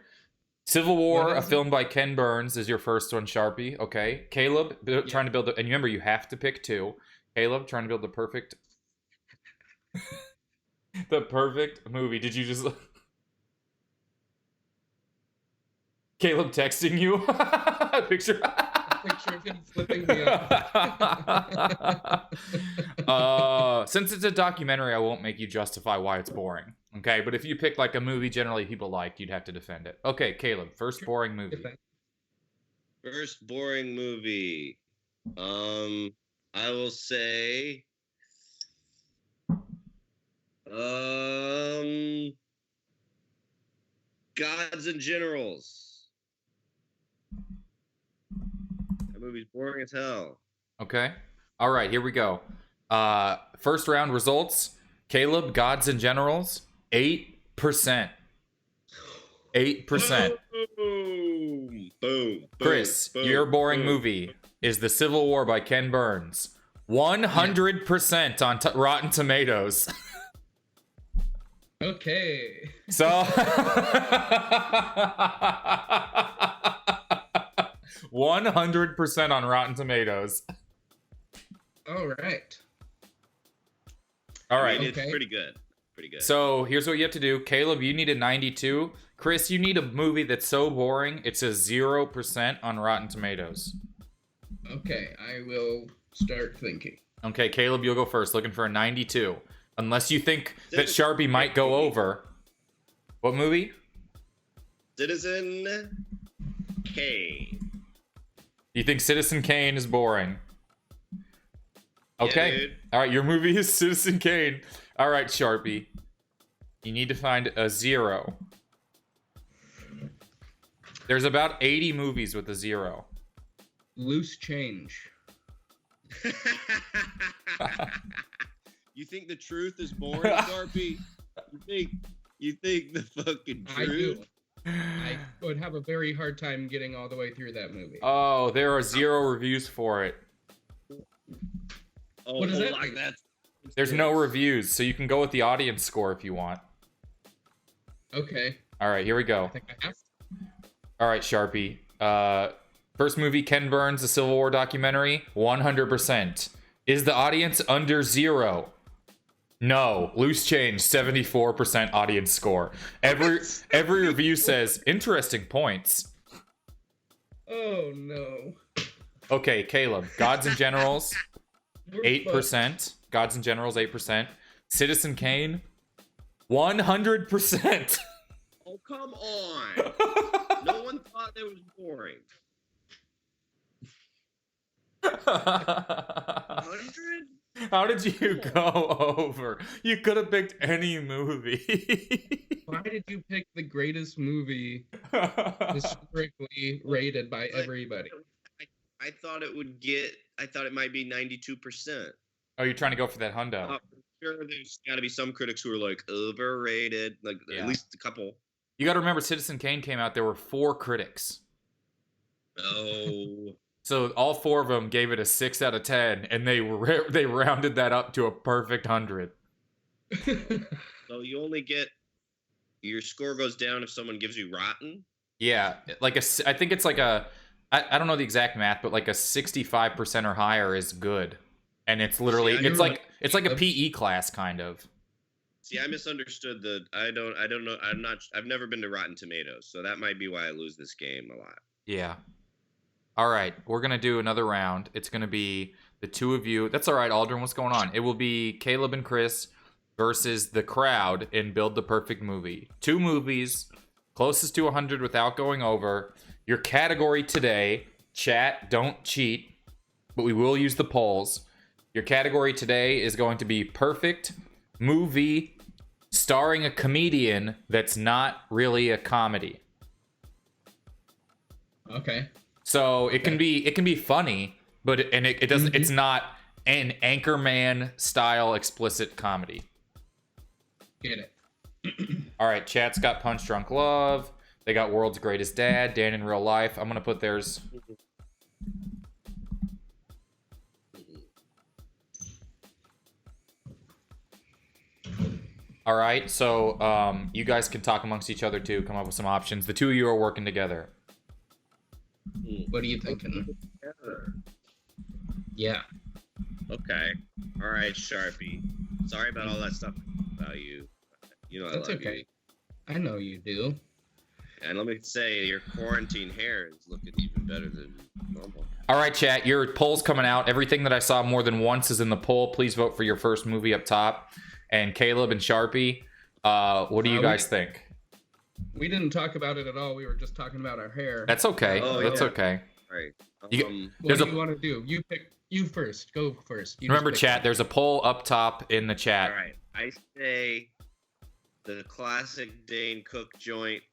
Civil War, What a is it? film by Ken Burns, is your first one, Sharpie. Okay. Caleb, trying to build... And remember, you have to pick 2. Caleb, trying to build the perfect... the perfect movie. Did you just... Caleb texting you? Picture... Picture of him flipping me off. Since it's a documentary, I won't make you justify why it's boring. Okay, but if you pick like a movie generally people like, you'd have to defend it. Okay, Caleb, first boring movie. First boring movie. I will say. Gods and Generals. That movie's boring as hell. Okay. All right, here we go. First round results. Caleb, Gods and Generals, 8%. 8%. Boom, boom, Chris, boom, your boring boom. movie is The Civil War by Ken Burns. 100% on Rotten Tomatoes. Okay. So 100% on Rotten Tomatoes. All right. All I right. mean, Okay. it's pretty good. Pretty good. So here's what you have to do. Caleb, you need a 92. Chris, you need a movie that's so boring it's a 0% on Rotten Tomatoes. Okay, I will start thinking. Okay, Caleb, you'll go first, looking for a 92. Unless you think that Sharpie might go over. What movie? Citizen Kane. You think Citizen Kane is boring? Okay. Yeah, dude. All right, your movie is Citizen Kane. All right, Sharpie. You need to find a 0. There's about 80 movies with a 0. Loose change. You think the truth is boring, Sharpie? You think the fucking I do. truth? I would have a very hard time getting all the way through that movie. Oh, there are 0 reviews for it. Oh, What does that like mean? that. There's no reviews, so you can go with the audience score if you want. Okay, All right, here we go. I think I have. All right, Sharpie. First movie, Ken Burns, the Civil War documentary, 100%. Is the audience under 0? No. Loose change, 74% audience score. Every review says, interesting points. Oh no. Okay, Caleb. Gods and Generals, We're 8%. Gods and Generals, 8%. Citizen Kane, 100%. Oh, come on. No one thought it was boring. 100? How did you go over? You could have picked any movie. Why did you pick the greatest movie historically rated by everybody? I thought it would get. I thought it might be 92%. Oh, you're trying to go for that hundo. I'm sure there's got to be some critics who are like overrated. Like Yeah. at least a couple. You got to remember, Citizen Kane came out. There were 4 critics, Oh. so all 4 of them gave it a 6 out of 10, and they rounded that up to a perfect 100. So you only get your score goes down if someone gives you rotten. Yeah, like I think it's like I don't know the exact math, but like a 65% or higher is good, and it's literally See, it's like a PE class kind of. See, I misunderstood the. I don't know. I've never been to Rotten Tomatoes, so that might be why I lose this game a lot. Yeah. All right, we're gonna do another round. It's gonna be the 2 of you. That's all right, Aldrin. What's going on? It will be Caleb and Chris versus the crowd in Build the Perfect Movie. 2 movies, closest to 100 without going over. Your category today, chat, don't cheat, but we will use the polls. Your category today is going to be perfect movie starring a comedian that's not really a comedy. Okay. So it can be funny, but it doesn't. It's not an Anchorman style explicit comedy. Get it. All right, chat's got Punch Drunk Love. They got World's Greatest Dad, Dan in Real Life. I'm gonna put theirs. All right, so you guys can talk amongst each other too. Come up with some options. The 2 of you are working together. What are you thinking? Yeah. Okay. All right, Sharpie. Sorry about all that stuff about you. You know I That's love okay. you. I know you do. And let me say, your quarantine hair is looking even better than normal. All right, chat, your poll's coming out. Everything that I saw more than once is in the poll. Please vote for your first movie up top. And Caleb and Sharpie, what do you guys think? We didn't talk about it at all. We were just talking about our hair. That's okay. Oh, That's yeah. okay. All right. You- What there's do a- you want to do? You pick. You first. Go first. You Remember, just pick chat, there's a poll up top in the all chat. right. I say the classic Dane Cook joint,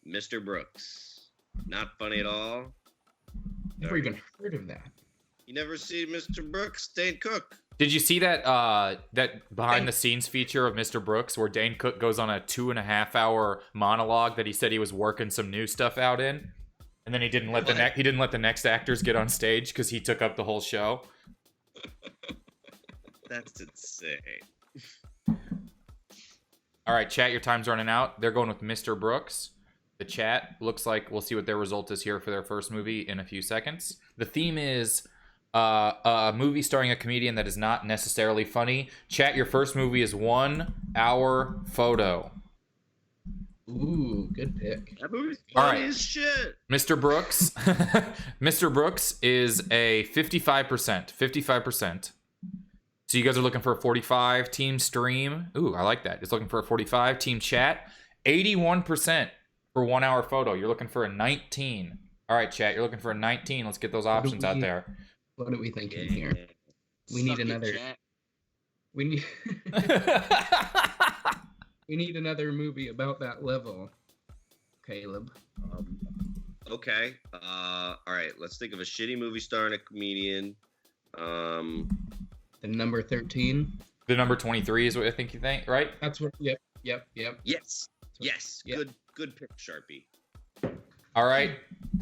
Mr. Brooks. Not funny at all. one. Never even heard of that. You never see Mr. Brooks, Dane Cook. Did you see that that behind the scenes feature of Mr. Brooks where Dane Cook goes on a 2.5 hour monologue that he said he was working some new stuff out in, and then he didn't let the next actors get on stage because he took up the whole show. That's insane. All right, chat, your time's running out. They're going with Mr. Brooks. The chat looks like we'll see what their result is here for their first movie in a few seconds. The theme is a movie starring a comedian that is not necessarily funny. Chat, your first movie is 1 Hour Photo. Ooh, good pick. That movie's All funny right. as shit. Mr. Brooks. Mr. Brooks is a 55%. 55%. So you guys are looking for a 45. Team Stream. Ooh, I like that. It's looking for a 45. Team Chat. 81% for 1 Hour Photo. You're looking for a 19. All right, chat. You're looking for a 19. Let's get those options out there. What are we thinking here? We need another. We need. We need another movie about that level, Caleb. Okay. All right. Let's think of a shitty movie starring a comedian. The number 13. The number 23 is what I think you think, right? That's what. Yep. Yes. Yes. Yep. Good pick, Sharpie. All right.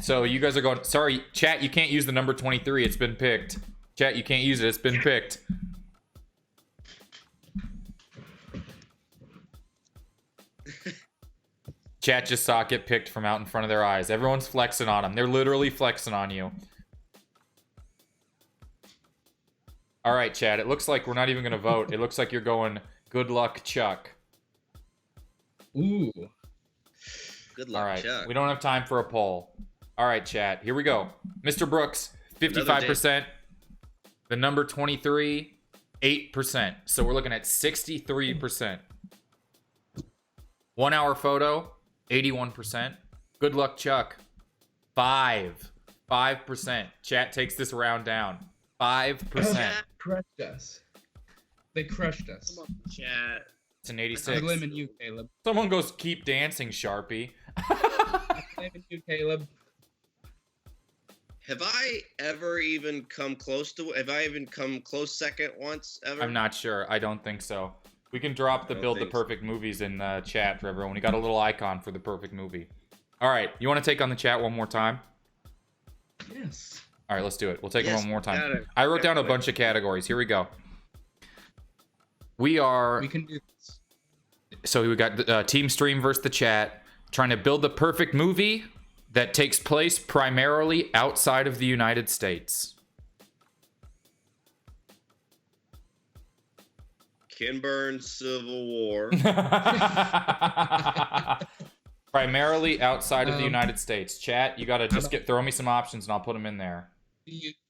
So you guys are going. Sorry, chat. You can't use the number 23. It's been picked. Chat. You can't use it. It's been picked. Chat just saw it get picked from out in front of their eyes. Everyone's flexing on them. They're literally flexing on you. All right, chat. It looks like we're not even going to vote. It looks like you're going, good luck, Chuck. Ooh. Good luck, All right. Chuck. We don't have time for a poll. All right, chat. Here we go. Mr. Brooks, 55%. The number 23, 8%. So we're looking at 63%. 1 Hour Photo, 81%. Good luck, Chuck. 5%. Chat takes this round down. 5%. Crushed us. They crushed us. Come on, chat. It's an I'm 86. blaming you, Caleb. Someone goes, keep dancing, Sharpie. I'm blaming you, Caleb. Have I ever even come close to? Have I even come close second once ever? I'm not sure. I don't think so. We can drop the I don't build the think so. perfect movies in the chat for everyone. We got a little icon for the perfect movie. All right. You want to take on the chat one more time? Yes. All right, let's do it. We'll take it Yes, one more time. got it. I wrote down a Got it. bunch of categories. Here we go. We are... We can do this. So we got Team Stream versus the chat. Trying to build the perfect movie that takes place primarily outside of the United States. Ken Burns' Civil War. Primarily outside of the United States. Chat, you gotta just throw me some options and I'll put them in there.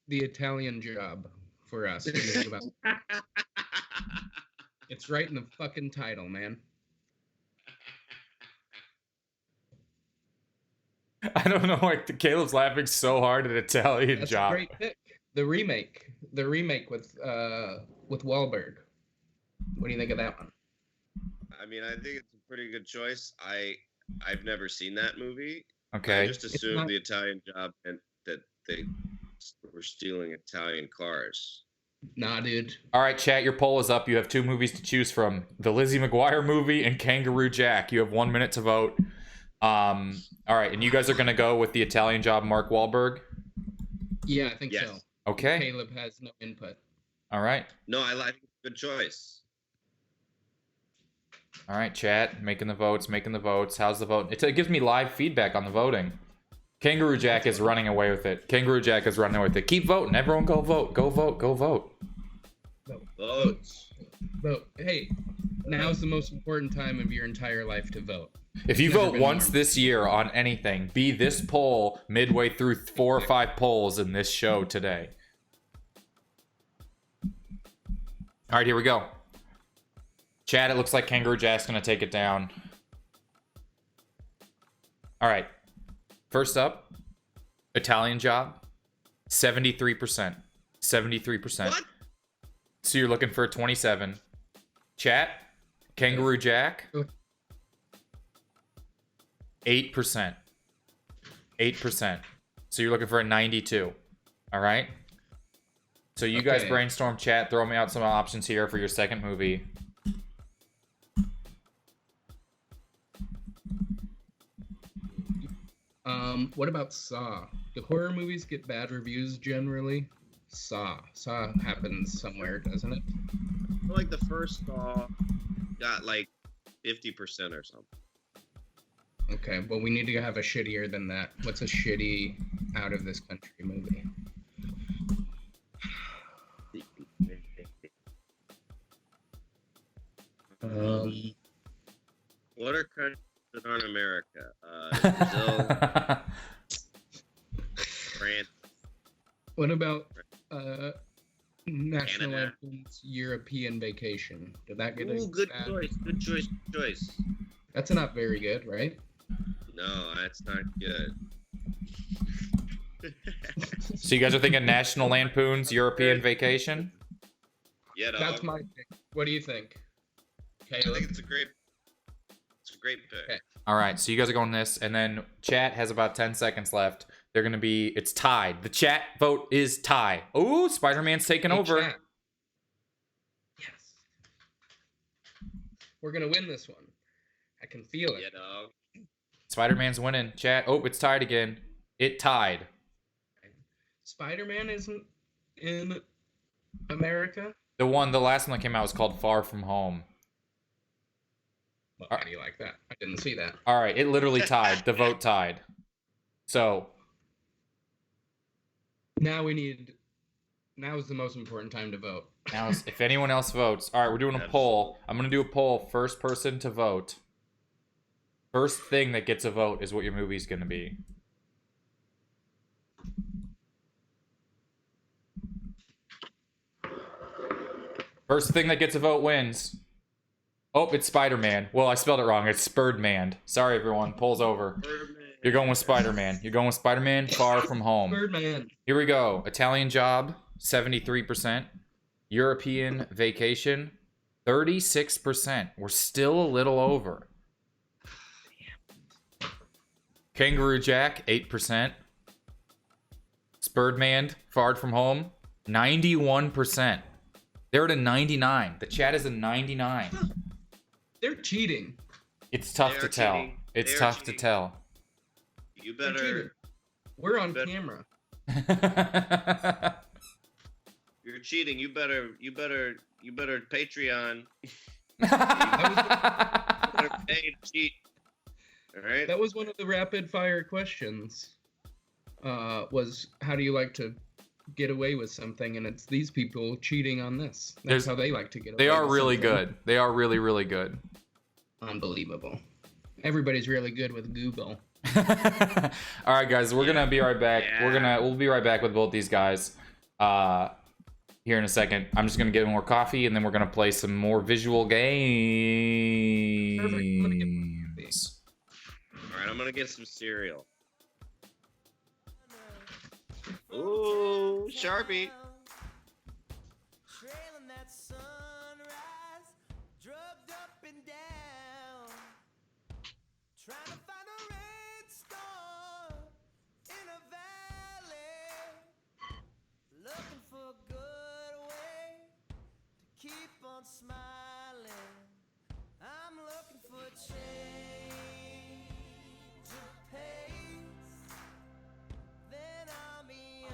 The Italian Job for us. What do you think about it? It's right in the fucking title, man. I don't know why Caleb's laughing so hard at Italian That's Job. a great pick. The remake with Wahlberg. What do you think of that one? I mean, I think it's a pretty good choice. I've never seen that movie. Okay. I just assumed not- the Italian Job meant that they were stealing Italian cars. Nah, dude. All right, chat, your poll is up. You have 2 movies to choose from. The Lizzie McGuire movie and Kangaroo Jack. You have 1 minute to vote. All right, and you guys are going to go with the Italian Job, Mark Wahlberg? Yeah, I think Yes. so. Okay. Caleb has no input. All right. No, I like good choice. All right, chat, making the votes. How's the vote? It gives me live feedback on the voting. Kangaroo Jack is running away with it. Keep voting. Everyone go vote. Go vote. Votes. Vote. Hey, now's the most important time of your entire life to vote. If you Never vote been once more. this year on anything, be this poll midway through 4 or 5 polls in this show today. All right, here we go. Chad, it looks like Kangaroo Jack's going to take it down. All right. First up, Italian Job, 73%. 73%. What? So you're looking for a 27. Chat, Kangaroo Jack, 8%. 8%. So you're looking for a 92. All right? So you guys Okay. brainstorm, chat, throw me out some options here for your second movie. What about Saw? Do horror movies get bad reviews generally? Saw happens somewhere, doesn't it? I feel like the first Saw got like 50% or something. Okay, well, we need to have a shittier than that. What's a shitty out of this country movie? What are countries that aren't America? Brazil, France. What about National Canada. Lampoon's European Vacation? Did that get Ooh, good choice. Good choice. Good choice. That's not very good, right? No, that's not good. So you guys are thinking National Lampoon's European Vacation? Yeah, dog. That's my pick. What do you think? I Caleb? think it's a great pick. Okay. All right, so you guys are going this, and then chat has about 10 seconds left. They're going to be, it's tied. The chat vote is tie. Ooh, Spider-Man's taking Hey, over. chat. Yes. We're going to win this one. I can feel it. Yeah, dog. Spider-Man's winning. Chat, oh, it's tied again. It tied. Spider-Man isn't in America? The last one that came out was called Far From Home. Well, how do you like that? I didn't see that. All right, it literally tied. The vote tied. So, Now is the most important time to vote. now if anyone else votes. All right, we're doing a poll. I'm going to do a poll. First person to vote. First thing that gets a vote is what your movie's going to be. First thing that gets a vote wins. Oh, it's Spider-Man. Well, I spelled it wrong. It's Spirdman. Sorry, everyone. Poll's over. Birdman. You're going with Spider-Man. You're going with Spider-Man Far From Home. Birdman. Here we go. Italian Job, 73%. European Vacation, 36%. We're still a little over. Kangaroo Jack, 8%. Spirdman, Far From Home, 91%. They're at a 99. The chat is a 99. They're cheating. It's tough They to are tell. cheating. It's They are tough cheating. to tell. You They're cheating. better. We're on better- camera. You're cheating. You better Patreon. You better pay to cheat. All right. That was one of the rapid fire questions. Was how do you like to get away with something? And it's these people cheating on this. That's There's- how they like to get away They are with really something. good. They are really, really good. Unbelievable. Everybody's really good with Google. All right, guys, we're gonna be right back. Yeah. We'll be right back with both these guys here in a second. I'm just gonna get more coffee, and then we're gonna play some more visual games. Perfect. I'm gonna get more coffee. All right. I'm gonna get some cereal. Ooh, Sharpie. Trailing that sunrise, drugged up and down, trying to find a red star in a valley, looking for a good way to keep on smiling. I'm looking for a change of pace, then I'll be on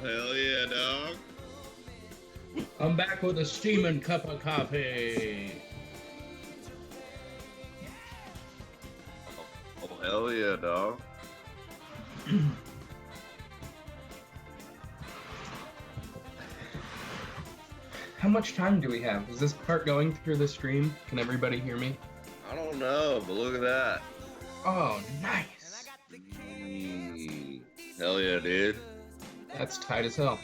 hell yeah, dog. I'm back with a steaming cup of coffee. Oh, hell yeah, dog. How much time do we have? Is this part going through the stream? Can everybody hear me? I don't know, but look at that. Oh, nice. Hell yeah, dude. That's tight as hell.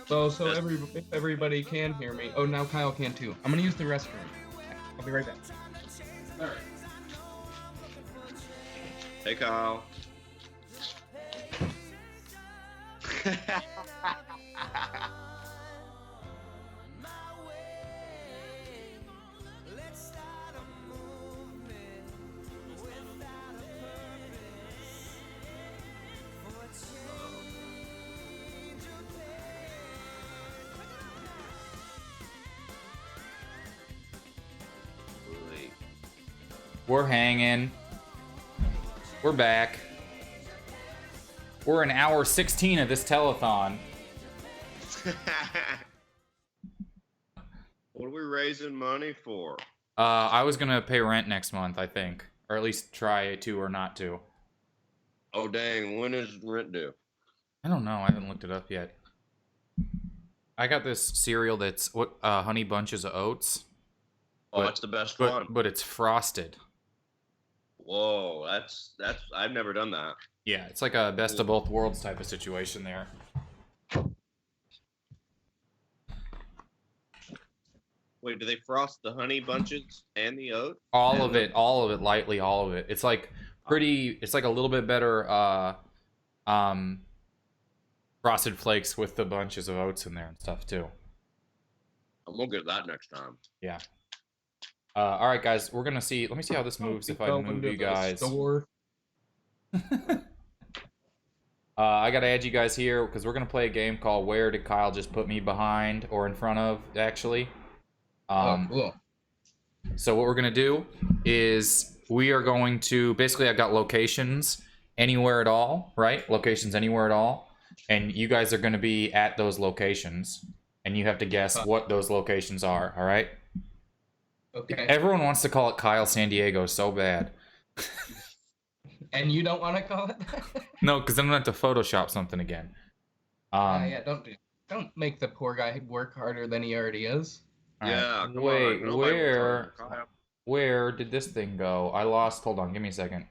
If everybody can hear me. Oh, now Kyle can too. I'm gonna use the restroom. I'll be right back. All right. Hey, Kyle. We're hanging. We're back. We're in hour 16 of this telethon. What are we raising money for? I was gonna pay rent next month, I think. Or at least try to or not to. Oh, dang. When is rent due? I don't know. I haven't looked it up yet. I got this cereal that's Honey Bunches of Oats. Oh, that's the best one. But it's frosted. Whoa, that's I've never done that. Yeah, it's like a best of both worlds type of situation there. Wait, do they frost the honey bunches and the oat? All of it, lightly, all of it. It's like it's like a little bit better frosted flakes with the bunches of oats in there and stuff too. I'm gonna get that next time. Yeah. All right, guys, we're gonna see. Let me see how this moves if I move you guys. I gotta add you guys here because we're gonna play a game called "Where Did Kyle Just Put Me Behind or in Front of?" Actually. Cool. So what we're gonna do is we are going to basically I've got locations anywhere at all, right? Locations anywhere at all, and you guys are gonna be at those locations, and you have to guess what those locations are. All right. Okay. Everyone wants to call it Kyle San Diego so bad. And you don't want to call it that? No, because then I'm gonna have to Photoshop something again. Yeah, don't make the poor guy work harder than he already is. Yeah. Right. Wait, where did this thing go? I lost. Hold on, give me a second.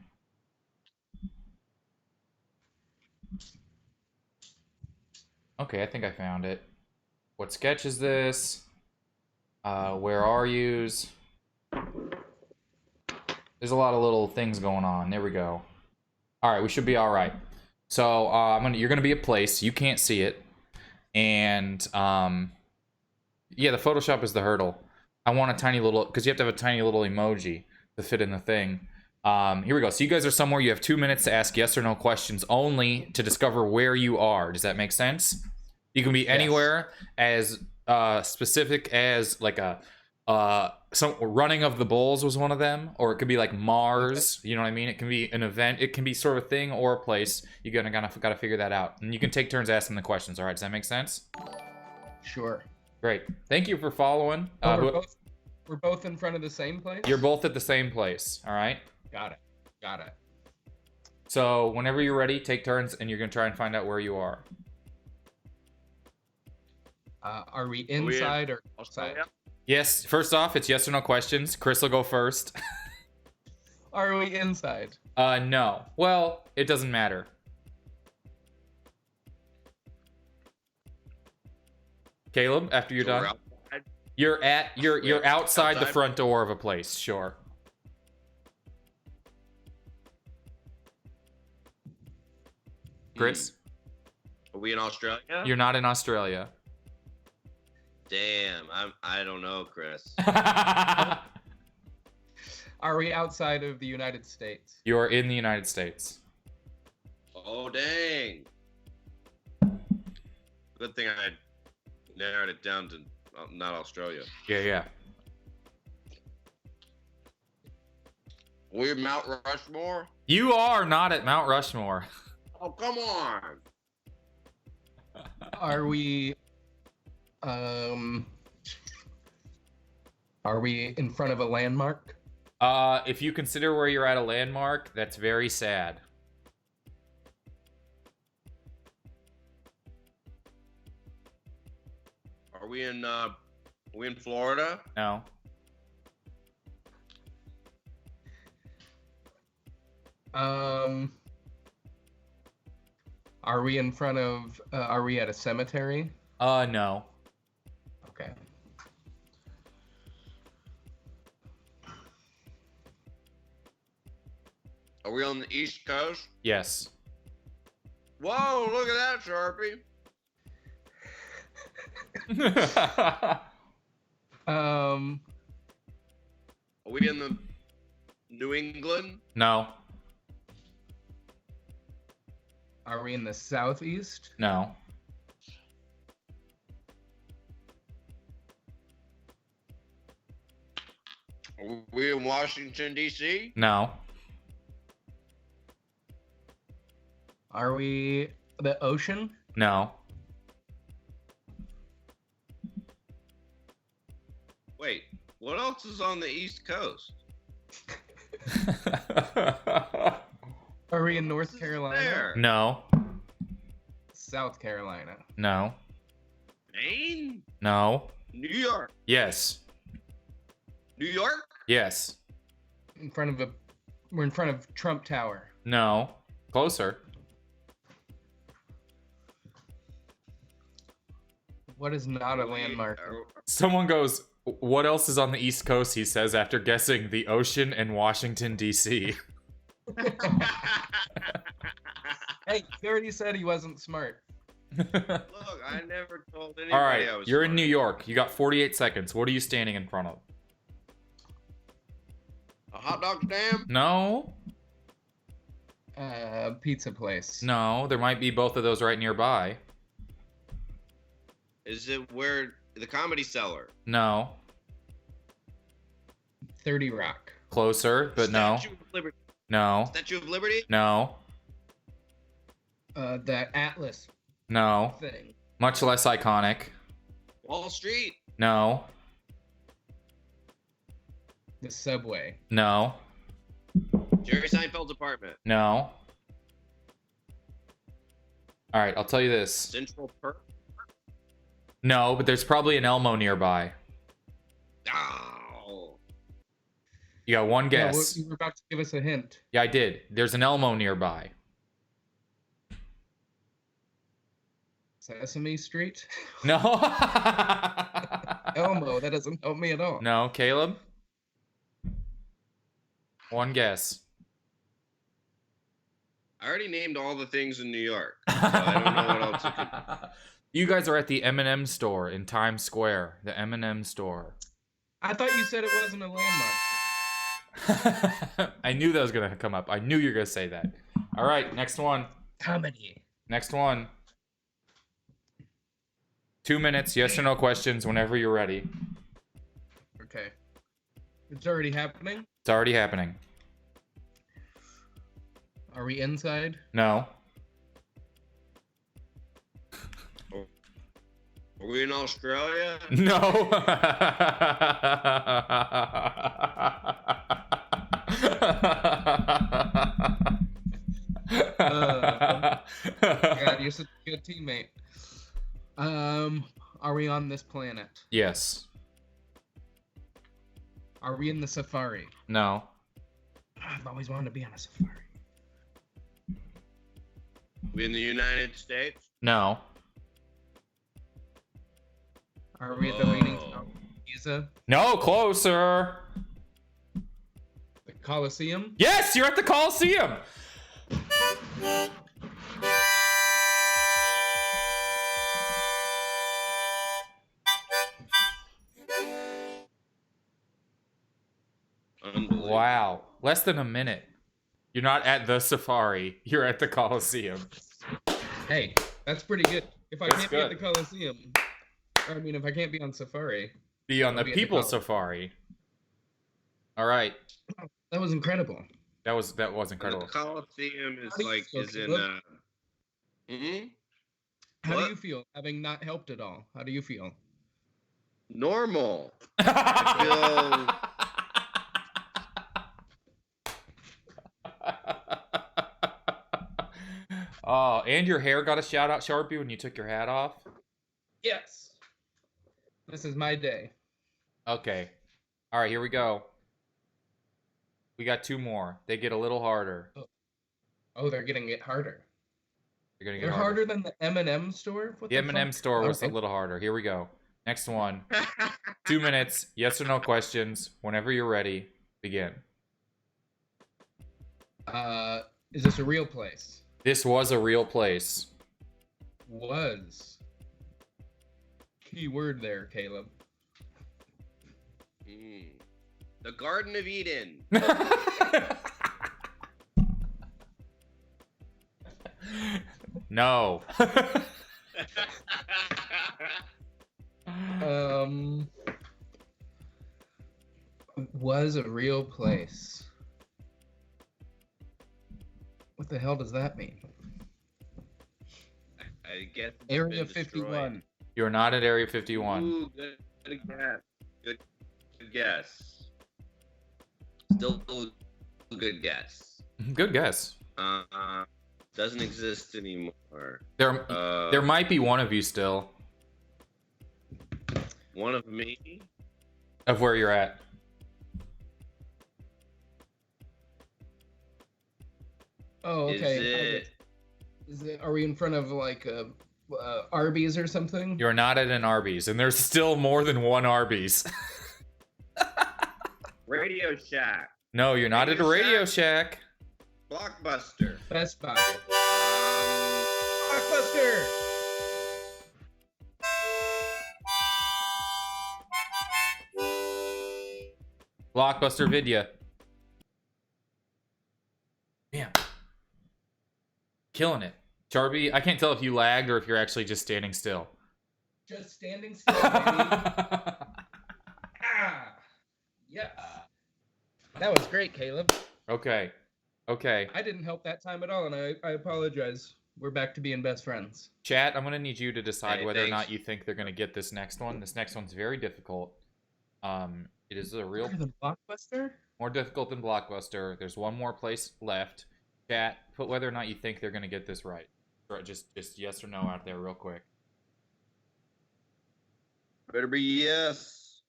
Okay, I think I found it. What sketch is this? Where are yous? There's a lot of little things going on. There we go. All right, we should be all right. So you're gonna be a place. You can't see it, and yeah, the Photoshop is the hurdle. I want a tiny little because you have to have a tiny little emoji to fit in the thing. Here we go. So you guys are somewhere. You have 2 minutes to ask yes or no questions only to discover where you are. Does that make sense? You can be anywhere as specific as like some running of the bulls was one of them, or it could be like Mars. You know what I mean? It can be an event. It can be sort of a thing or a place. You gotta figure that out, and you can take turns asking the questions. All right, does that make sense? Sure. Great. Thank you for following. We're both in front of the same place? You're both at the same place. All right. Got it. So whenever you're ready, take turns, and you're gonna try and find out where you are. Are we inside or outside? Yes. First off, it's yes or no questions. Chris will go first. Are we inside? No. Well, it doesn't matter. Caleb, after you're done, you're outside the front door of a place. Sure. Chris, Are we in Australia? you're not in Australia. Damn, I don't know, Chris. Are we outside of the United States? You are in the United States. Oh, dang. Good thing I narrowed it down to not Australia. Yeah. We're Mount Rushmore? You are not at Mount Rushmore. Oh, come on. Are we in front of a landmark? If you consider where you're at a landmark, that's very sad. Are we in Florida? No. Are we in front of are we at a cemetery? No. Okay. Are we on the East Coast? Yes. Whoa, look at that, Sharpie. Um, Are we in the New England? No. are we in the southeast? No. Are we in Washington, D.C.? No. Are we the ocean? No. Wait, what else is on the East Coast? Are we in North This is Carolina? there. No. South Carolina. No. Maine? No. New York? Yes. New York? Yes. We're in front of Trump Tower. No. Closer. What is not a landmark? Someone goes, what else is on the East Coast, he says, after guessing the ocean and Washington, D.C. Hey, he already said he wasn't smart. Look, I never told anybody All right, I was you're in smart. New York. You got 48 seconds. What are you standing in front of? A hot dog stand? No. Pizza place. No, there might be both of those right nearby. Is it where the Comedy Cellar? No. 30 Rock. Closer, but no. Statue of Liberty. No. Statue of Liberty? No. That Atlas No. thing. Much less iconic. Wall Street? No. The subway. No. Jerry Seinfeld's apartment? No. All right, I'll tell you this. Central Perk? No, but there's probably an Elmo nearby. Oh. You got one Yeah, guess. you were about to give us a hint. Yeah, I did. There's an Elmo nearby. Sesame Street? No. Elmo, that doesn't help me at all. No, Caleb? One guess. I already named all the things in New York. So I don't know what else it could. You guys are at the M&M store in Times Square. The M&M store. I thought you said it wasn't a landmark. I knew that was going to come up. I knew you were going to say that. All right, next one. Comedy. Next one. 2 minutes, yes or no questions whenever you're ready. Okay. It's already happening? It's already happening. Are we inside? No. Are we in Australia? No. God, you're such a good teammate. Are we on this planet? Yes. Are we in the safari? No. I've always wanted to be on a safari. We in the United States? No. Are we at the Leaning Whoa. Tower of Giza? No, closer. The Colosseum? Yes, you're at the Coliseum. Unbelievable. Wow. Less than a minute. You're not at the safari. You're at the Coliseum. Hey, that's pretty good. If I That's can't be at the good. Colosseum, or, I mean, if I can't be on safari, Be on the I'll be at the People Coliseum. Safari. All right. that was incredible. That was The incredible. Coliseum is How do you like feel, is in Caleb? mhm. How do What? you feel, having not helped at all? How do you feel? Normal. I Oh, and your hair got a shout out, Sharpie, when you took your hat off? Yes. This is my day. Okay. All right, here we go. We got 2 more. They get a little harder. Oh, they're getting it harder. They're gonna get They're harder than the M&M store? What The M&M fuck? store was a Okay. little harder. Here we go. Next one. feel 2 minutes. Yes or no questions. Whenever you're ready, begin. Is this a real place? This was a real place. Was. Key word there, Caleb. The Garden of Eden. No. Was a real place. What the hell does that mean? I guess it's Area been destroyed. 51. You're not at Area 51. Ooh, good guess. Good guess. Still a good guess. Good guess. Doesn't exist anymore. There might be one of you still One of me. of where you're at. Oh, okay. Is it? Are we in front of like Arby's or something? You're not at an Arby's, and there's still more than one Arby's. Radio Shack? No, you're not at a Radio Shack. Blockbuster. Best Buy. Um, Blockbuster. Blockbuster Vidya. Damn. Killing it. Charby, I can't tell if you lagged or if you're actually just standing still. Just standing still, baby. Ah, yes. That was great, Caleb. Okay. Okay. I didn't help that time at all, and I apologize. We're back to being best friends. Chat, I'm going to need you to decide Hey, whether or thanks. not you think they're going to get this next one. This next one's very difficult. It is a real... Harder than Blockbuster? More difficult than Blockbuster. There's one more place left. Chat, put whether or not you think they're going to get this right. Or just yes or no out there real quick. better be yes.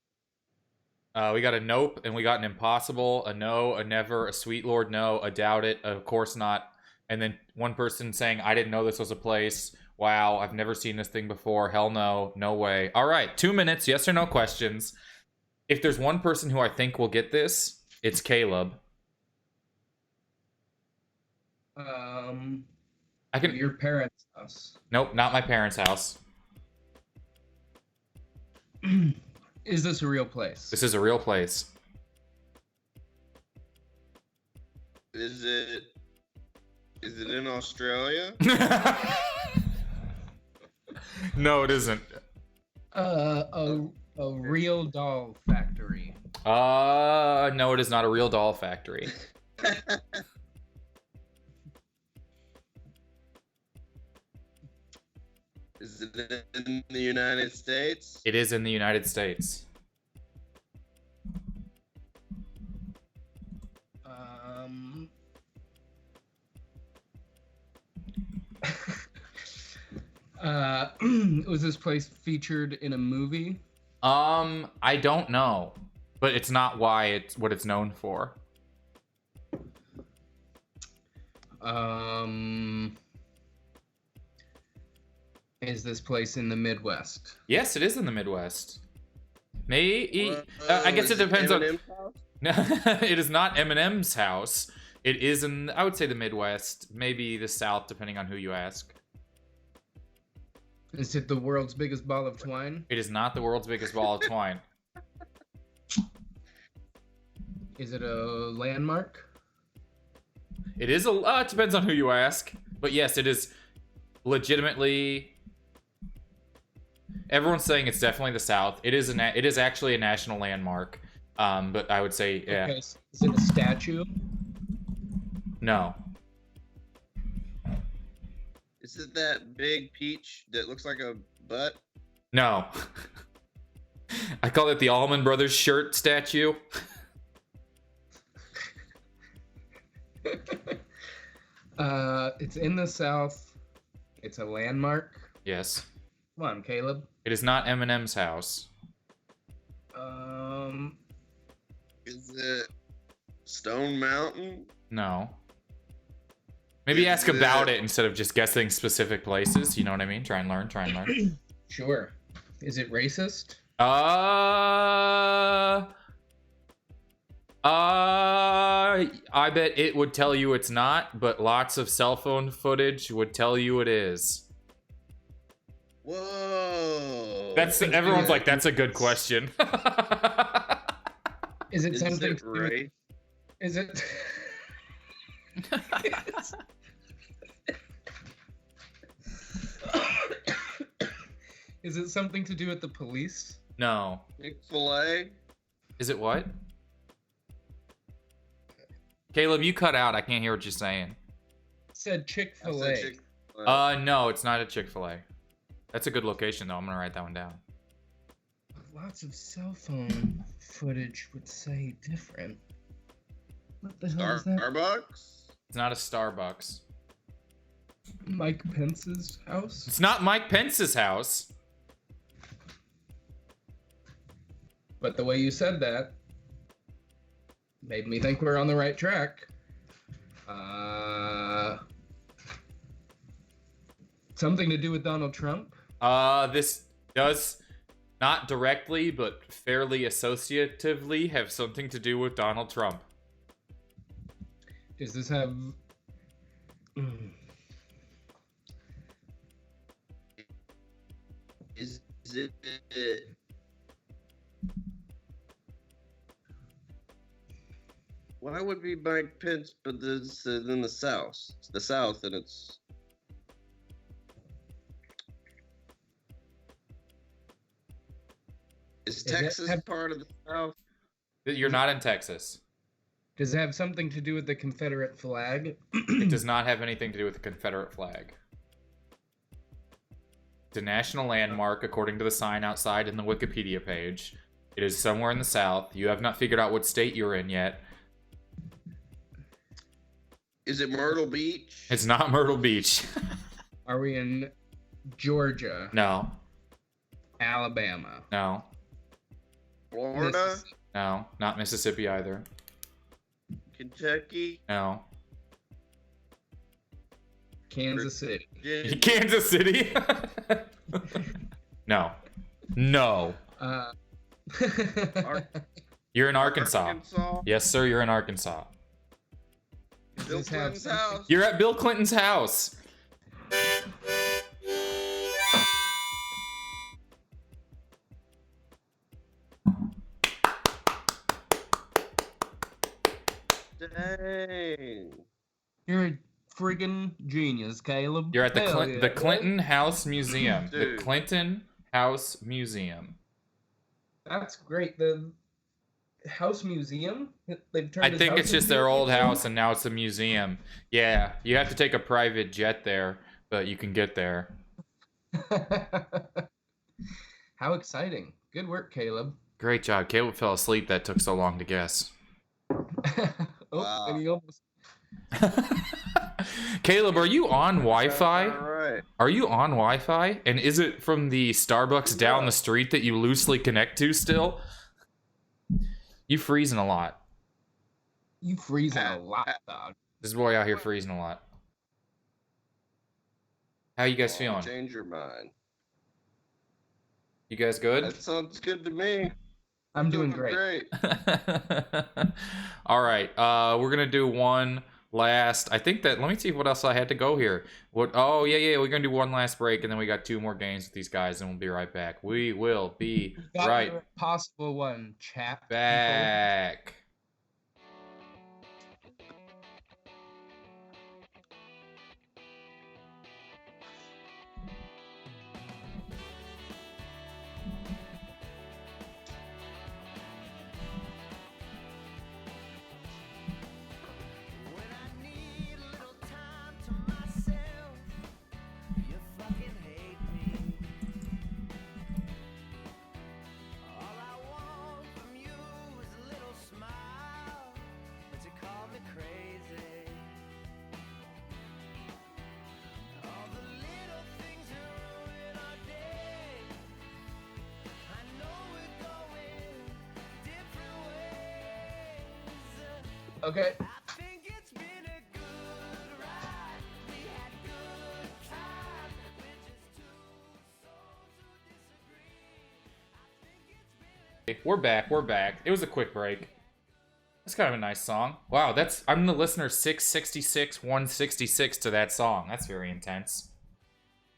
We got a nope, and we got an impossible, a no, a never, a sweet lord no, a doubt it, of course not. And then one person saying, I didn't know this was a place. Wow, I've never seen this thing before. Hell no, no way. All right, 2 minutes, yes or no questions. If there's one person who I think will get this, it's Caleb. I can... Your parents' house. Nope, not my parents' house. Is this a real place? This is a real place. Is it in Australia? No, it isn't. A real doll factory. No, it is not a real doll factory. Is it in the United States? It is in the United States. Was this place featured in a movie? I don't know, but it's not why it's what it's known for. Is this place in the Midwest? Yes, it is in the Midwest. Maybe I guess it Is depends on. Eminem's house? No, it is not Eminem's house. It is in, I would say, the Midwest, maybe the South, depending on who you ask. Is it the world's biggest ball of twine? It is not the world's biggest ball of twine. Is it a landmark? It is a. It depends on who you ask, but yes, it is legitimately. Everyone's saying it's definitely the South. It is it is actually a national landmark. But I would say, yeah. Okay, is it a statue? No. Is it that big peach that looks like a butt? No. I call it the Allman Brothers shirt statue. It's in the South. It's a landmark. Yes. Come on, Caleb. It is not Eminem's house. Is it Stone Mountain? No. Maybe ask about it instead of just guessing specific places. You know what I mean? Try and learn. Try and learn. Sure. Is it racist? I bet it would tell you it's not, but lots of cell phone footage would tell you it is. Whoa. Everyone's like, that's a good question. Is it something? Right? Is it? Is it something to do with the police? No. Chick-fil-A? Is it what? Caleb, you cut out. I can't hear what you're saying. Said Chick-fil-A. No, it's not a Chick-fil-A. That's a good location, though. I'm gonna write that one down. Lots of cell phone footage would say different. What the hell is that? Starbucks? It's not a Starbucks. Mike Pence's house? It's not Mike Pence's house. But the way you said that made me think we're on the right track. Something to do with Donald Trump? This does not directly, but fairly associatively have something to do with Donald Trump. Does this have... Is it... Why would be Mike Pence, but this is in the South? It's the South, and it's... Is Texas part of the South? You're not in Texas. Does it have something to do with the Confederate flag? It does not have anything to do with the Confederate flag. It's a national landmark according to the sign outside in the Wikipedia page. It is somewhere in the South. You have not figured out what state you're in yet. Is it Myrtle Beach? It's not Myrtle Beach. Are we in Georgia? No. Alabama? No. Florida? No. Not Mississippi either. Kentucky? No. Kansas City? Kansas City? No. No. You're in Arkansas. Yes, sir, you're in Arkansas. Bill Clinton's house. You're at Bill Clinton's house. Dang. You're a friggin' genius, Caleb. You're at the Hell yeah. the Clinton House Museum. Dude. The Clinton House Museum. That's great. The house museum? They've turned I his think house it's just into their a old museum? house and now it's a museum. Yeah, you have to take a private jet there, but you can get there. How exciting. Good work, Caleb. Great job. Caleb fell asleep. That took so long to guess. Oh, and he almost... Caleb, are you on Wi-Fi? All right. Are you on Wi-Fi? And is it from the Starbucks down the street that you loosely connect to still? You freezing a lot. You freezing a lot, dog. This boy out here freezing a lot. How you guys feeling? Change your mind. You guys good? That sounds good to me. I'm doing great. All right. We're gonna do one last. I think that. Let me see what else I had to go here. What? Oh yeah. We're gonna do one last break, and then we got 2 more games with these guys, and we'll be right back. We will be right Possible one, chap. back. When I need a little time to myself, Okay. I think it's been a good ride. We had good times. We're just two souls who disagree. I think it's been We're back. We're back. It was a quick break. That's kind of a nice song. Wow, I'm the listener 666, 166 to that song. That's very intense.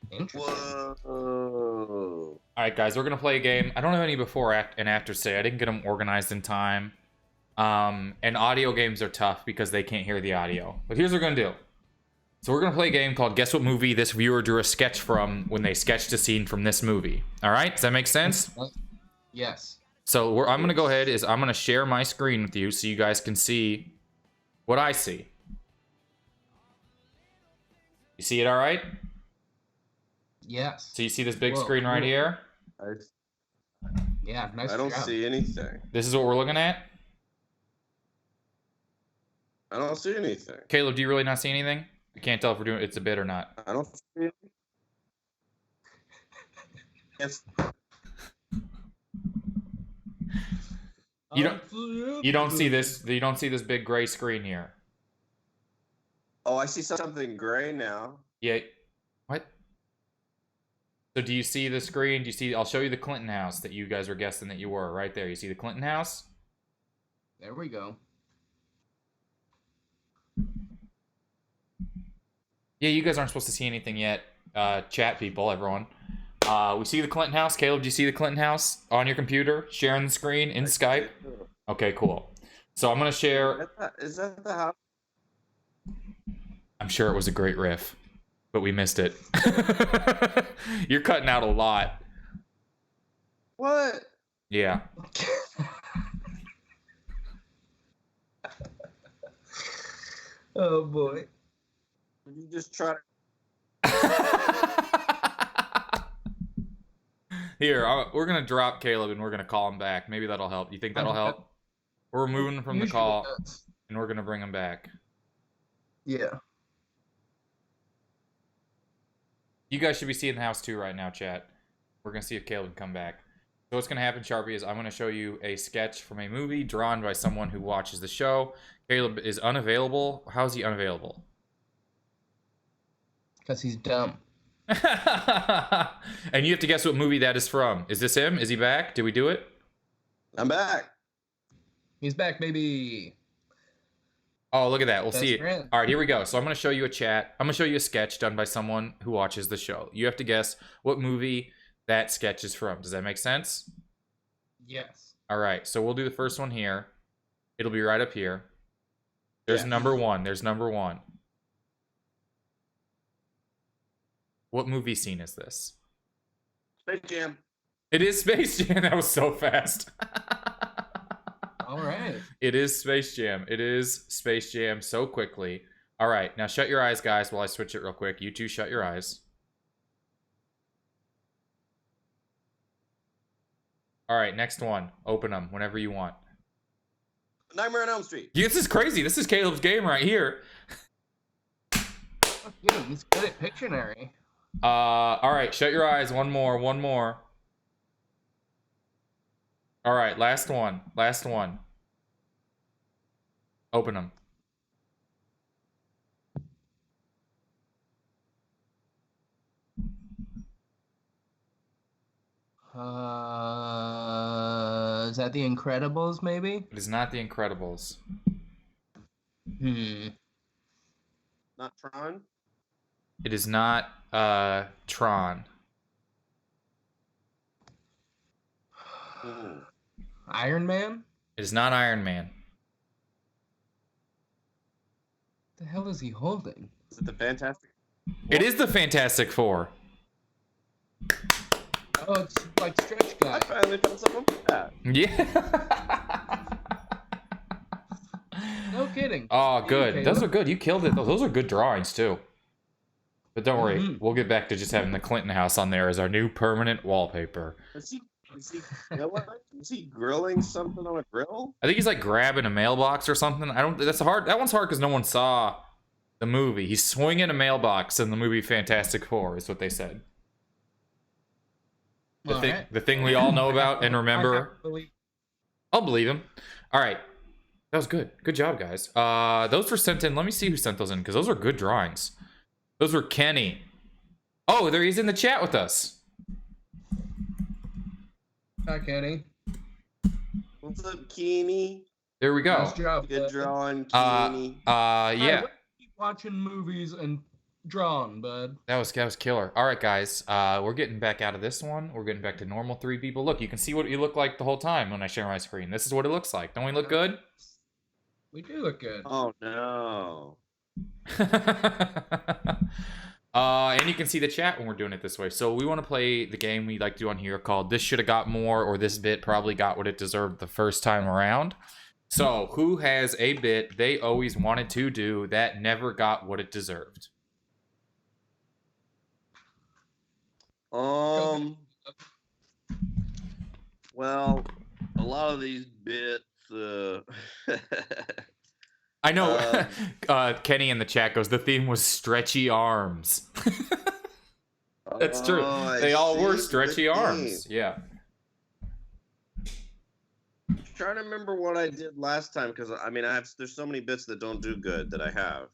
Interesting. Whoa. Alright, guys, we're going to play a game. I don't have any before and after say. I didn't get them organized in time. And audio games are tough because they can't hear the audio. But here's what we're going to do. So we're going to play a game called Guess What Movie This Viewer Drew a Sketch From when they sketched a scene from this movie. Alright, does that make sense? Yes. So I'm going to go ahead I'm going to share my screen with you so you guys can see what I see. You see it all right? Yes. So you see this big Whoa, screen right cool. here? Yeah, nice I don't job. see anything. This is what we're looking at? I don't see anything. Caleb, do you really not see anything? I can't tell if we're doing it's a bit or not. I don't see anything. Yes. You don't see this big gray screen here. Oh, I see something gray now. Yeah. What? So do you see the screen? Do you see I'll show you the Clinton house that you guys were guessing that you were right there. You see the Clinton house? There we go. Yeah, you guys aren't supposed to see anything yet. Chat people, everyone. We see the Clinton house. Caleb, do you see the Clinton house on your computer? Sharing the screen in Skype? Okay, cool. So I'm going to share... Is that the house? I'm sure it was a great riff, but we missed it. You're cutting out a lot. What? Yeah. Oh boy. You just try to... Here, we're going to drop Caleb and we're going to call him back. Maybe that'll help. You think that'll help? We're removing him from the Usually call does. and we're going to bring him back. Yeah. You guys should be seeing the house too right now, chat. We're going to see if Caleb can come back. So what's going to happen, Sharpie, is I'm going to show you a sketch from a movie drawn by someone who watches the show. Caleb is unavailable. How is he unavailable? Because he's dumb. And you have to guess what movie that is from. Is this him? Is he back? Did we do it? I'm back. He's back, baby. Oh, look at that. We'll That's see it. great. All right, here we go. So I'm going to show you a chat. I'm going to show you a sketch done by someone who watches the show. You have to guess what movie that sketch is from. Does that make sense? Yes. All right, so we'll do the first one here. It'll be right up here. There's number one. There's number one. What movie scene is this? Space Jam. It is Space Jam. That was so fast. All right. It is Space Jam. It is Space Jam so quickly. All right, now shut your eyes, guys, while I switch it real quick. You two shut your eyes. All right, next one. Open them whenever you want. Nightmare on Elm Street. This is crazy. This is Caleb's game right here. Fuck you, he's good at Pictionary. All right, shut your eyes. One more. One more. All right, last one. Last one. Open them. Is that The Incredibles, maybe? It is not The Incredibles. Not Tron. It is not Tron. Ooh. Iron Man? It is not Iron Man. The hell is he holding? Is it the Fantastic? It is the Fantastic Four. Oh, it's like Stretch Guy. I finally found someone for that. Yeah. No kidding. Oh, good. Okay, Those look. are good. You killed it. Those are good drawings, too. But don't worry. We'll get back to just having the Clinton house on there as our new permanent wallpaper. Is he grilling something on a grill? I think he's like grabbing a mailbox or something. That's hard. That one's hard because no one saw the movie. He's swinging a mailbox in the movie Fantastic Four, is what they said. The thing we all know about and remember. I'll believe him. All right. That was good. Good job, guys. Those were sent in. Let me see who sent those in, because those are good drawings. Those were Kenny. Oh, there he's in the chat with us. Hi, Kenny. What's up, Keeney? There we go. Nice job. Good bud. drawing, Yeah. Keeney. Hey, Yeah. we're keep watching movies and drawing, bud. That was killer. All right, guys. We're getting back out of this one. We're getting back to normal 3 people. Look, you can see what you look like the whole time when I share my screen. This is what it looks like. Don't we look good? We do look good. Oh no. And you can see the chat when we're doing it this way. So we want to play the game we like to do on here called This Should Have Got More, or This Bit Probably Got What It Deserved the First Time Around. So who has a bit they always wanted to do that never got what it deserved? Well, a lot of these bits, I know Kenny in the chat goes, the theme was stretchy arms. That's true. Oh, They all were see, stretchy the arms. theme. Yeah. Trying to remember what I did last time, because I mean, there's so many bits that don't do good that I have,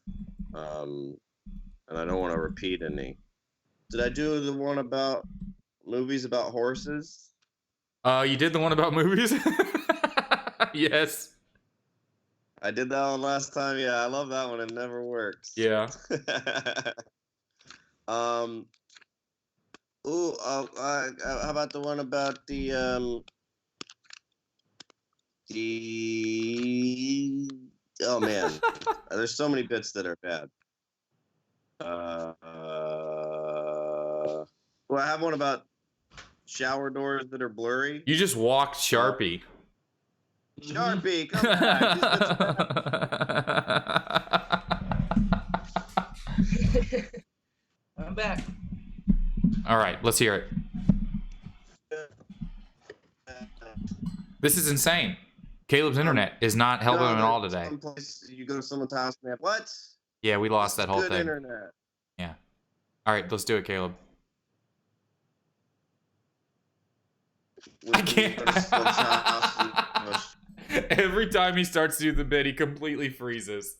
and I don't want to repeat any. Did I do the one about movies about horses? You did the one about movies? Yes. I did that one last time. Yeah, I love that one. It never works. Yeah. How about the one about the oh man, there's so many bits that are bad. Well, I have one about shower doors that are blurry. You just walked Sharpie. Sharpie, come back. These bits are bad. I'm back. All right, let's hear it. This is insane. Caleb's internet is not helping him at all today. Someplace you go to someone's house and they have what? Yeah, we lost that whole Good thing. internet. Yeah. All right, let's do it, Caleb. I can't. Every time he starts to do the bit, he completely freezes.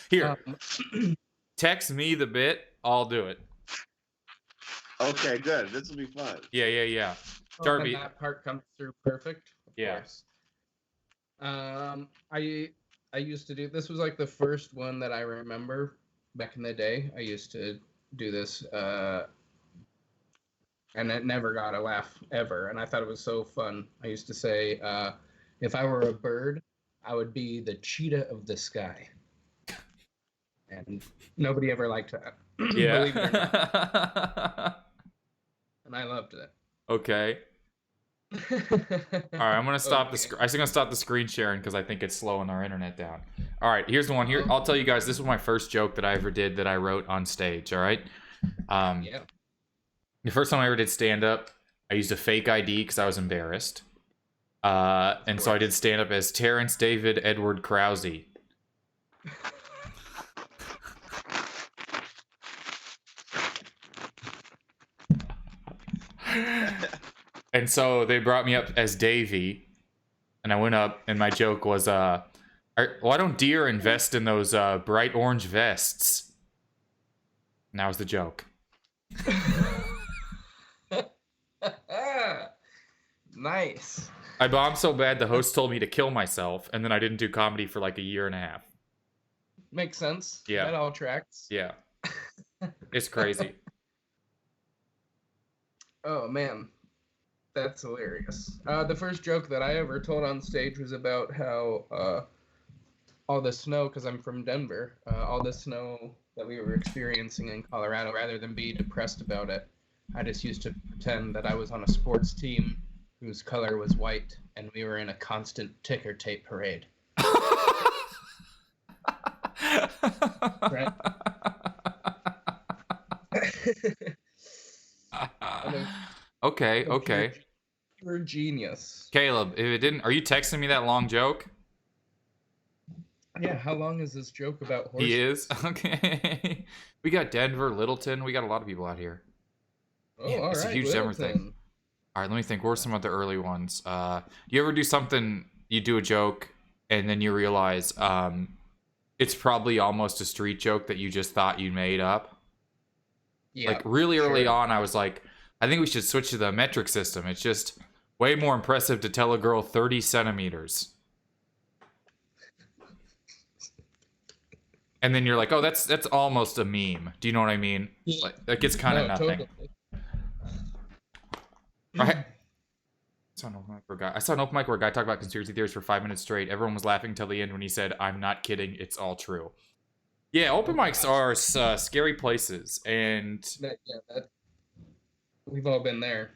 Here, text me the bit. I'll do it. Okay, good. This will be fun. Yeah. Oh, Darby. and that part comes through perfect. Of Yeah. course. I used to do this was like the first one that I remember back in the day. I used to do this, and it never got a laugh ever. And I thought it was so fun. I used to say, if I were a bird, I would be the cheetah of the sky. And nobody ever liked that. Yeah. Believe it or not. And I loved it. Okay. All right, I'm gonna stop the. I'm gonna stop the screen sharing because I think it's slowing our internet down. All right, here's the one. Here, I'll tell you guys. This was my first joke that I ever did that I wrote on stage. All right. Yeah. The first time I ever did stand up, I used a fake ID because I was embarrassed. And so I did stand up as Terrence David Edward Krause. And so they brought me up as Davey, and I went up, and my joke was, why don't deer invest in those bright orange vests? And that was the joke. Nice. I bombed so bad the host told me to kill myself, and then I didn't do comedy for like a year and a half. Makes sense. Yeah. That all tracks. Yeah. It's crazy. Oh man, that's hilarious. The first joke that I ever told on stage was about how all the snow, because I'm from Denver, all the snow that we were experiencing in Colorado, rather than be depressed about it, I just used to pretend that I was on a sports team whose color was white, and we were in a constant ticker tape parade. Right? Okay. You're a genius. Caleb, if it didn't, are you texting me that long joke? Yeah, how long is this joke about horses? He is? Okay. We got Denver, Littleton. We got a lot of people out here. Oh, Yeah, all it's a right, huge Denver Littleton. thing. All right, let me think. What were some of the early ones? You ever do something you do a joke and then you realize it's probably almost a street joke that you just thought you made up. Yeah. Like really early sure. on, I was like, I think we should switch to the metric system. It's just way more impressive to tell a girl 30 centimeters. And then you're like, oh, that's almost a meme. Do you know what I mean? Like it's kind of No, nothing. totally. Right? I saw an open mic where a guy talked about conspiracy theories for 5 minutes straight. Everyone was laughing till the end when he said, "I'm not kidding. It's all true." Yeah, open mics are scary places, and We've all been there.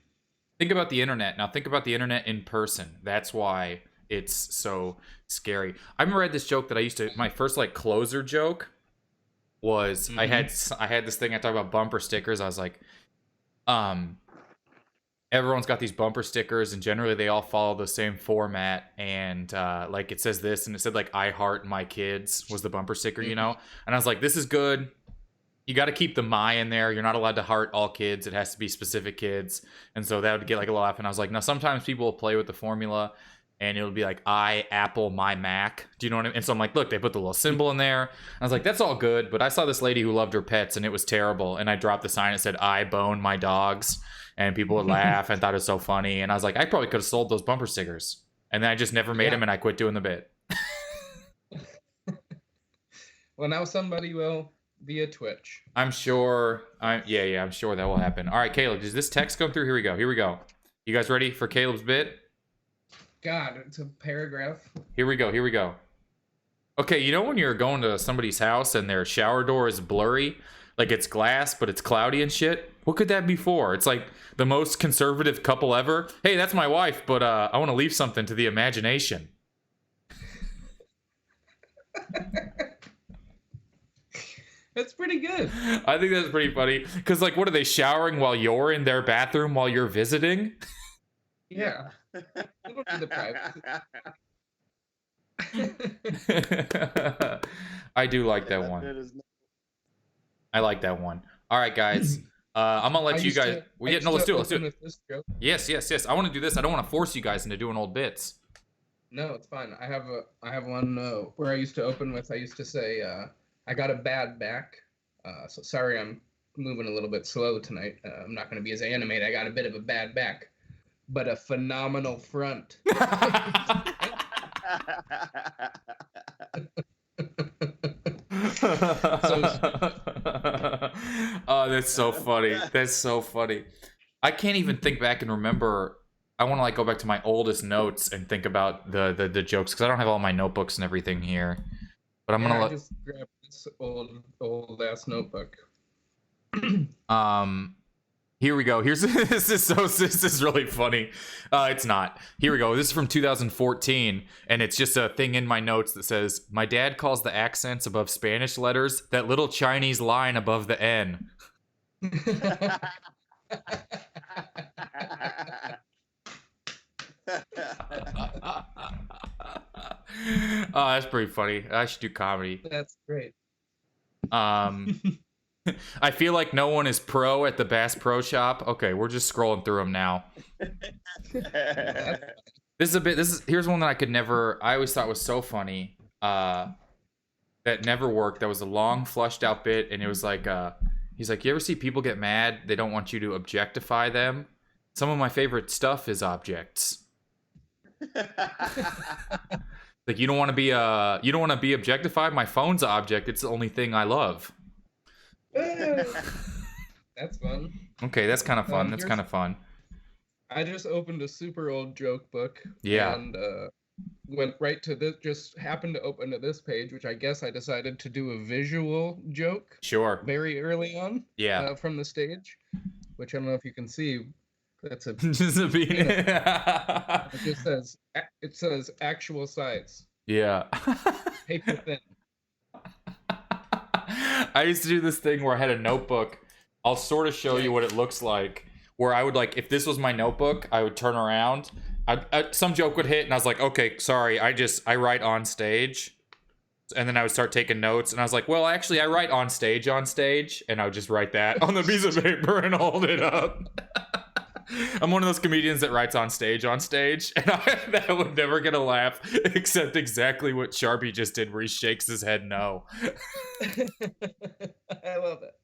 think about the internet. Now think about the internet in person. That's why it's so scary. I remember I had this joke that I used to. My first like closer joke was I had this thing I talked about bumper stickers. I was like, everyone's got these bumper stickers, and generally they all follow the same format. And like it says this, and it said like "I heart my kids" was the bumper sticker, you know. And I was like, this is good. You got to keep the "my" in there. You're not allowed to heart all kids. It has to be specific kids. And so that would get like a little laugh. And I was like, no, sometimes people will play with the formula and it'll be like "I Apple my Mac." Do you know what I mean? And so I'm like, look, they put the little symbol in there. I was like, that's all good. But I saw this lady who loved her pets and it was terrible. And I dropped the sign that said "I bone my dogs." And people would laugh and thought it was so funny. And I was like, I probably could have sold those bumper stickers. And then I just never made them and I quit doing the bit. Well, now somebody will via Twitch. I'm sure. I'm sure that will happen. All right, Caleb, does this text come through? Here we go. You guys ready for Caleb's bit? God, it's a paragraph. Here we go. Okay, you know when you're going to somebody's house and their shower door is blurry? Like it's glass, but it's cloudy and shit? What could that be for? It's like the most conservative couple ever. Hey, that's my wife, but I want to leave something to the imagination. That's pretty good. I think that's pretty funny. Because, like, what are they showering while you're in their bathroom while you're visiting? Yeah. It'll be the privacy. I do like that one. I like that one. All right, guys. I'm gonna let you guys. Let's do it. Yes. I want to do this. I don't want to force you guys into doing old bits. No, it's fine. I have one where I used to open with. I used to say, "I got a bad back." So sorry, I'm moving a little bit slow tonight. I'm not going to be as animated. I got a bit of a bad back, but a phenomenal front. Oh, that's so funny. That's so funny. I can't even think back and remember. I want to like go back to my oldest notes and think about the jokes because I don't have all my notebooks and everything here. But I'm gonna just grab this old ass notebook. Here we go. This is really funny. It's not. Here we go. This is from 2014, and it's just a thing in my notes that says, "My dad calls the accents above Spanish letters that little Chinese line above the N." Oh, that's pretty funny. I should do comedy. That's great. I feel like no one is pro at the Bass Pro Shop. Okay, we're just scrolling through them now. Here's one that I always thought was so funny. That never worked. That was a long flushed out bit, and it was like, he's like, you ever see people get mad? They don't want you to objectify them. Some of my favorite stuff is objects. Like you don't want to be objectified. My phone's an object. It's the only thing I love. That's fun. Okay, that's kind of fun. That's kind of fun. I just opened a super old joke book. Yeah. And went right to this. Just happened to open to this page, which I guess I decided to do a visual joke. Sure. Very early on. Yeah. From the stage, which I don't know if you can see. That's a. Just a beat. It says actual size. Yeah. Paper thin. I used to do this thing where I had a notebook. I'll sort of show you what it looks like. Where I would like, if this was my notebook, I would turn around. Some joke would hit, and I was like, okay, sorry. I write on stage, and then I would start taking notes, and I was like, well, actually, I write on stage, and I would just write that on the piece of paper and hold it up. I'm one of those comedians that writes on stage, and that would never get a laugh, except exactly what Sharpie just did, where he shakes his head no. I love it.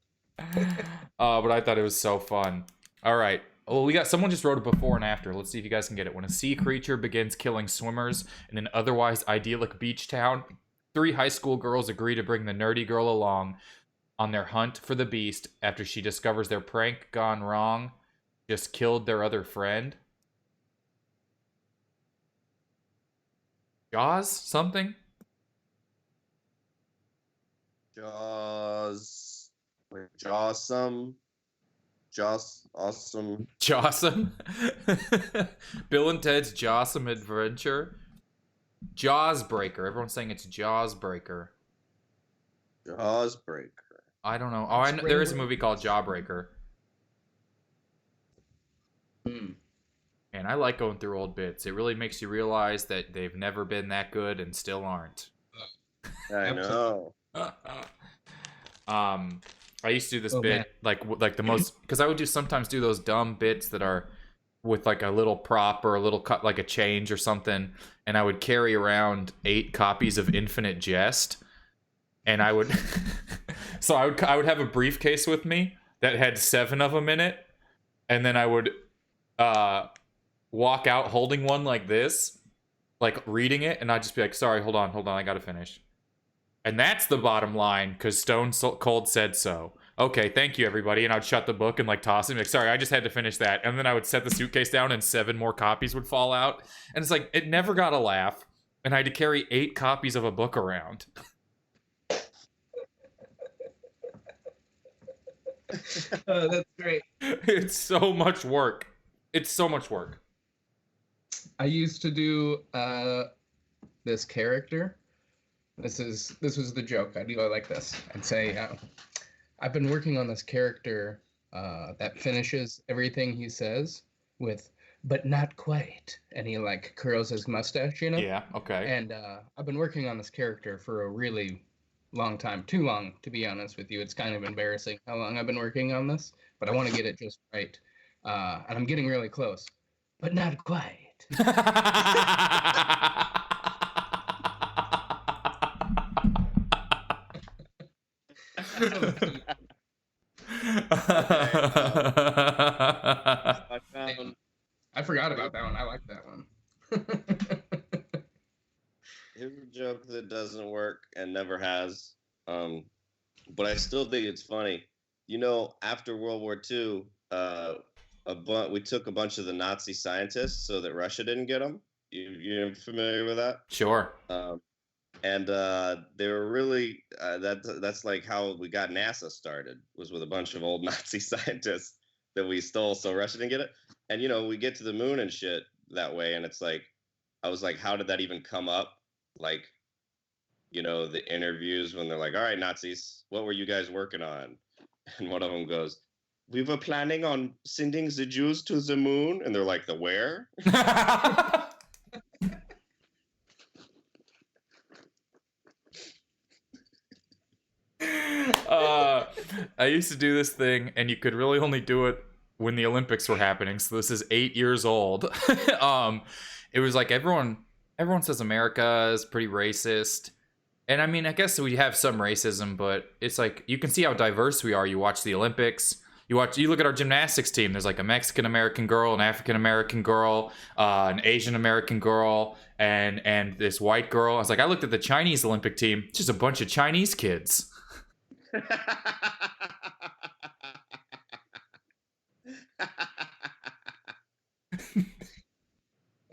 But I thought it was so fun. All right. Well, we got someone just wrote a before and after. Let's see if you guys can get it. When a sea creature begins killing swimmers in an otherwise idyllic beach town, 3 high school girls agree to bring the nerdy girl along on their hunt for the beast after she discovers their prank gone wrong just killed their other friend. Jaws? Something? Jaws. Wait, Jawsome. Jaws. Awesome. Jawsome? Bill and Ted's Jawsome Adventure? Jawsbreaker. Everyone's saying it's Jawsbreaker. Jawsbreaker. I don't know. Oh, I know, there is a movie called Jawbreaker. And I like going through old bits. It really makes you realize that they've never been that good and still aren't. I know. I used to do this bit man. like the most, because I would sometimes do those dumb bits that are with like a little prop or a little cut, like a change or something, and I would carry around 8 copies of Infinite Jest, and I would so I would have a briefcase with me that had 7 of them in it, and then I would walk out holding one like this, like reading it, and I'd just be like, sorry, hold on, I gotta finish. And that's the bottom line, because Stone Cold said so. Okay, thank you, everybody. And I'd shut the book and like toss it. Like, sorry, I just had to finish that. And then I would set the suitcase down and 7 more copies would fall out. And it's like, it never got a laugh. And I had to carry 8 copies of a book around. That's great. It's so much work. I used to do this character. This was the joke. I'd go like this. I'd say, I've been working on this character that finishes everything he says with, but not quite. And he like curls his mustache, you know? Yeah, okay. And I've been working on this character for a really long time. Too long, to be honest with you. It's kind of embarrassing how long I've been working on this, but I want to get it just right. And I'm getting really close, but not quite. I forgot about that one. I like that one. Here's a joke that doesn't work and never has, but I still think it's funny. You know, after World War II, we took a bunch of the Nazi scientists so that Russia didn't get them. You're familiar with that? Sure. And they were really that's like how we got NASA started, was with a bunch of old Nazi scientists that we stole so Russia didn't get it. And you know, we get to the moon and shit that way, and it's like, I was like, how did that even come up? Like, you know, the interviews when they're like, all right, Nazis, what were you guys working on? And one of them goes, we were planning on sending the Jews to the moon. And they're like, the where? I used to do this thing, and you could really only do it when the Olympics were happening. So this is 8 years old. It was like everyone says America is pretty racist. And I mean, I guess we have some racism, but it's like, you can see how diverse we are. You watch the Olympics. You look at our gymnastics team. There's like a Mexican-American girl, an African-American girl, an Asian-American girl, and this white girl. I was like, I looked at the Chinese Olympic team. It's just a bunch of Chinese kids.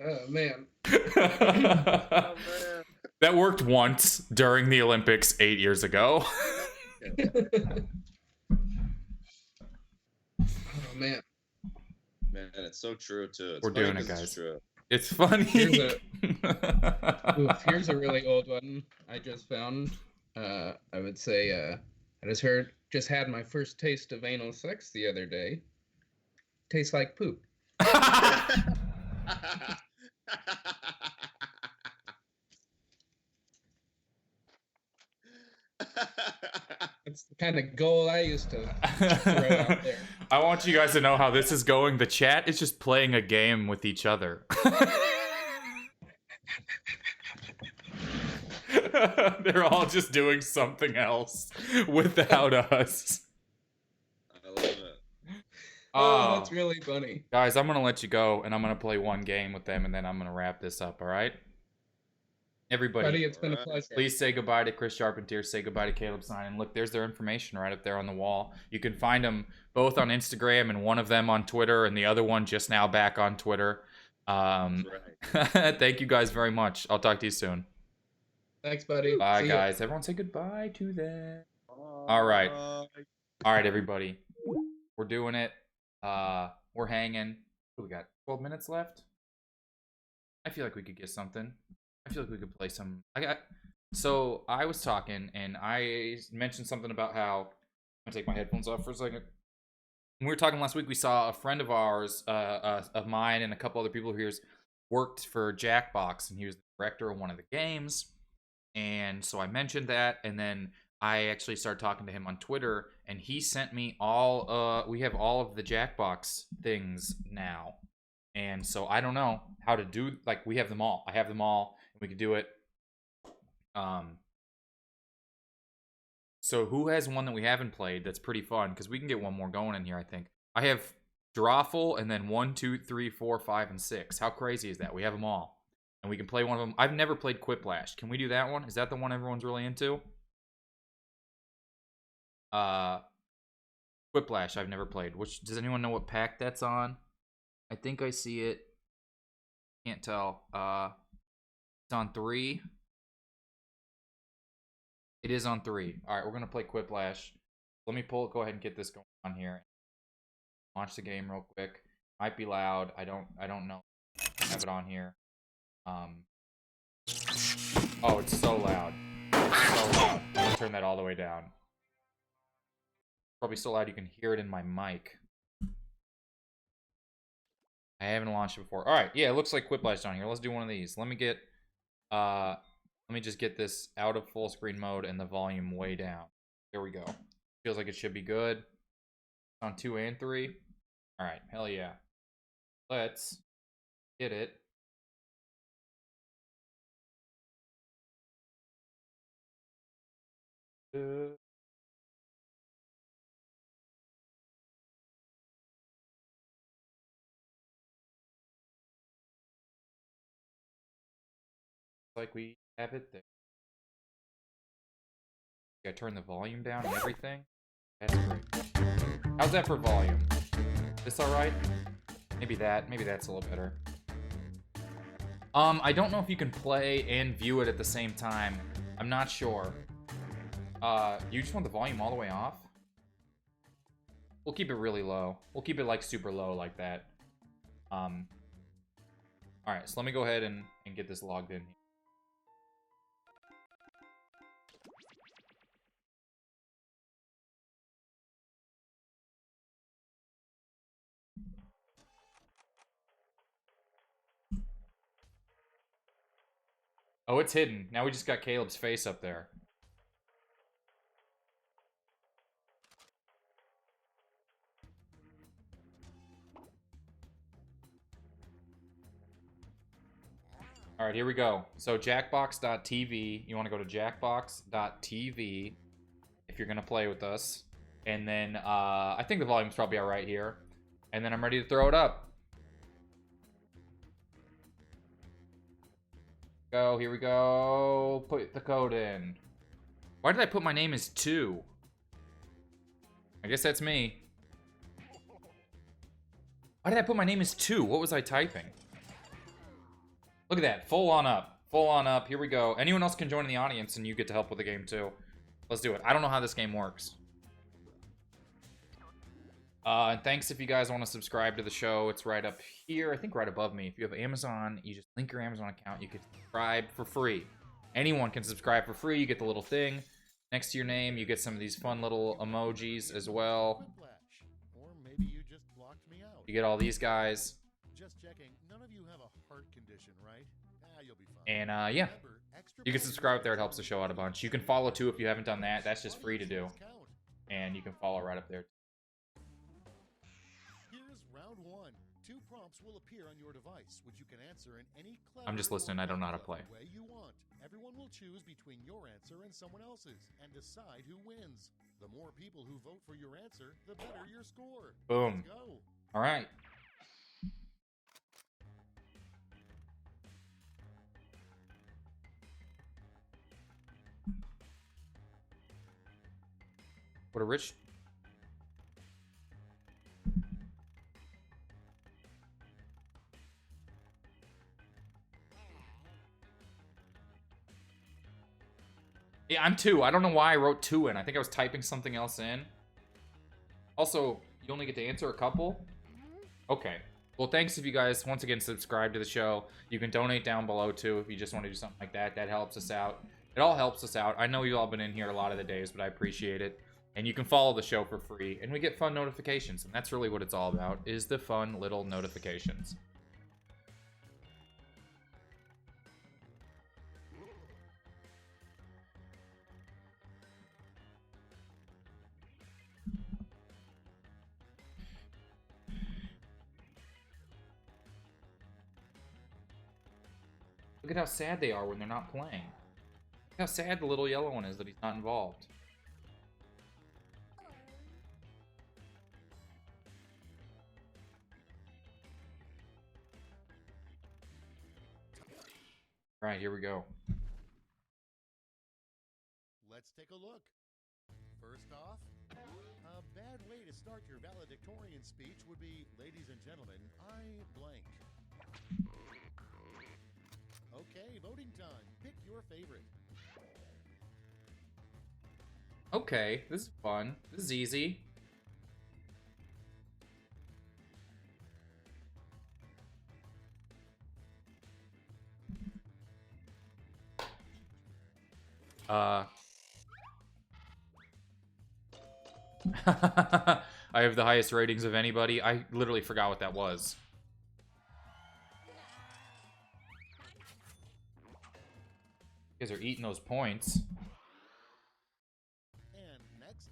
Oh, man. Oh, man. That worked once during the Olympics 8 years ago. Oh, man. Man, it's so true too. It's We're funny doing it, 'cause guys. It's true. It's funny. Here's a really old one I just found. I would say I just had my first taste of anal sex the other day. Tastes like poop. That's the kind of goal I used to throw out there. I want you guys to know how this is going. The chat is just playing a game with each other. They're all just doing something else without us. I love it. Oh, that's really funny. Guys, I'm gonna let you go, and I'm gonna play one game with them, and then I'm gonna wrap this up. All right? Everybody, Buddy, it's been a pleasure. please say goodbye to Chris Charpentier. Say goodbye to Caleb Synan. Look, there's their information right up there on the wall. You can find them both on Instagram, and one of them on Twitter, and the other one just now back on Twitter. That's right. Thank you guys very much. I'll talk to you soon. Thanks, buddy. Bye, See ya. guys. Everyone say goodbye to them. All right. All right, everybody. We're doing it. We're hanging. What do we got? 12 minutes left? I feel like we could get something. I feel like we could play some. So I was talking, and I mentioned something about how. I'm gonna take my headphones off for a second. When we were talking last week, we saw a friend of ours, of mine, and a couple other people here's worked for Jackbox, and he was the director of one of the games. And so I mentioned that, and then I actually started talking to him on Twitter, and he sent me all. We have all of the Jackbox things now, and so I don't know how to do. Like, we have them all. I have them all. We could do it. So who has one that we haven't played that's pretty fun? Because we can get one more going in here, I think. I have Drawful, and then 1, 2, 3, 4, 5, and 6. How crazy is that? We have them all. And we can play one of them. I've never played Quiplash. Can we do that one? Is that the one everyone's really into? Quiplash, I've never played. Which, does anyone know what pack that's on? I think I see it. Can't tell. It's on 3. It is on 3. All right, we're gonna play Quiplash. Let me go ahead and get this going on here. Launch the game real quick. Might be loud. I don't know. I have it on here. Oh, it's so loud. It's so loud. I'm gonna turn that all the way down. Probably so loud you can hear it in my mic. I haven't launched it before. All right, yeah, it looks like Quiplash on here. Let's do one of these. Let me just get this out of full screen mode and the volume way down. There we go. Feels like it should be good. On 2 and 3. All right, hell yeah. Let's get it. Like we have it there. I turn the volume down and everything. That's great. How's that for volume? This all right? Maybe that's a little better. I don't know if you can play and view it at the same time. I'm not sure. You just want the volume all the way off? We'll keep it really low. We'll keep it like super low like that. Alright, so let me go ahead and get this logged in. Oh, it's hidden. Now we just got Caleb's face up there. All right, here we go. So jackbox.tv, you want to go to jackbox.tv if you're going to play with us. And then I think the volume's probably all right here. And then I'm ready to throw it up. Go, here we go. Put the code in. Why did I put my name as 2? I guess that's me. Why did I put my name as 2? What was I typing? Look at that. Full on up. Full on up. Here we go. Anyone else can join in the audience and you get to help with the game too. Let's do it. I don't know how this game works. And thanks if you guys want to subscribe to the show. It's right up here. I think right above me. If you have Amazon, you just link your Amazon account. You can subscribe for free. Anyone can subscribe for free. You get the little thing next to your name. You get some of these fun little emojis as well. Or maybe you just blocked me out. You get all these guys. Just checking. None of you have a heart condition, right? You'll be fine. And yeah, Remember, extra you can points subscribe there. It for helps the show out a bunch. You can follow too if you haven't done that. That's just free to do. count. And you can follow right up there. round one. 2 prompts will appear on your device, which you can answer in any clever I'm just listening, I don't know how to clever play. way you want. Everyone will choose between your answer and someone else's and decide who wins. The more people who vote for your answer, the better your score. Boom. Let's go. All right. What a rich... Yeah, I'm 2. I don't know why I wrote 2 in. I think I was typing something else in. Also, you only get to answer a couple? Okay. Well, thanks if you guys, once again, subscribe to the show. You can donate down below, too, if you just want to do something like that. That helps us out. It all helps us out. I know you've all been in here a lot of the days, but I appreciate it. And you can follow the show for free. And we get fun notifications. And that's really what it's all about, is the fun little notifications. Look at how sad they are when they're not playing. Look how sad the little yellow one is that he's not involved. All right, here we go. Let's take a look. First off, a bad way to start your valedictorian speech would be, ladies and gentlemen, I blank. Okay, voting time. Pick your favorite. Okay, this is fun. This is easy. I have the highest ratings of anybody. I literally forgot what that was. You guys are eating those points. And next,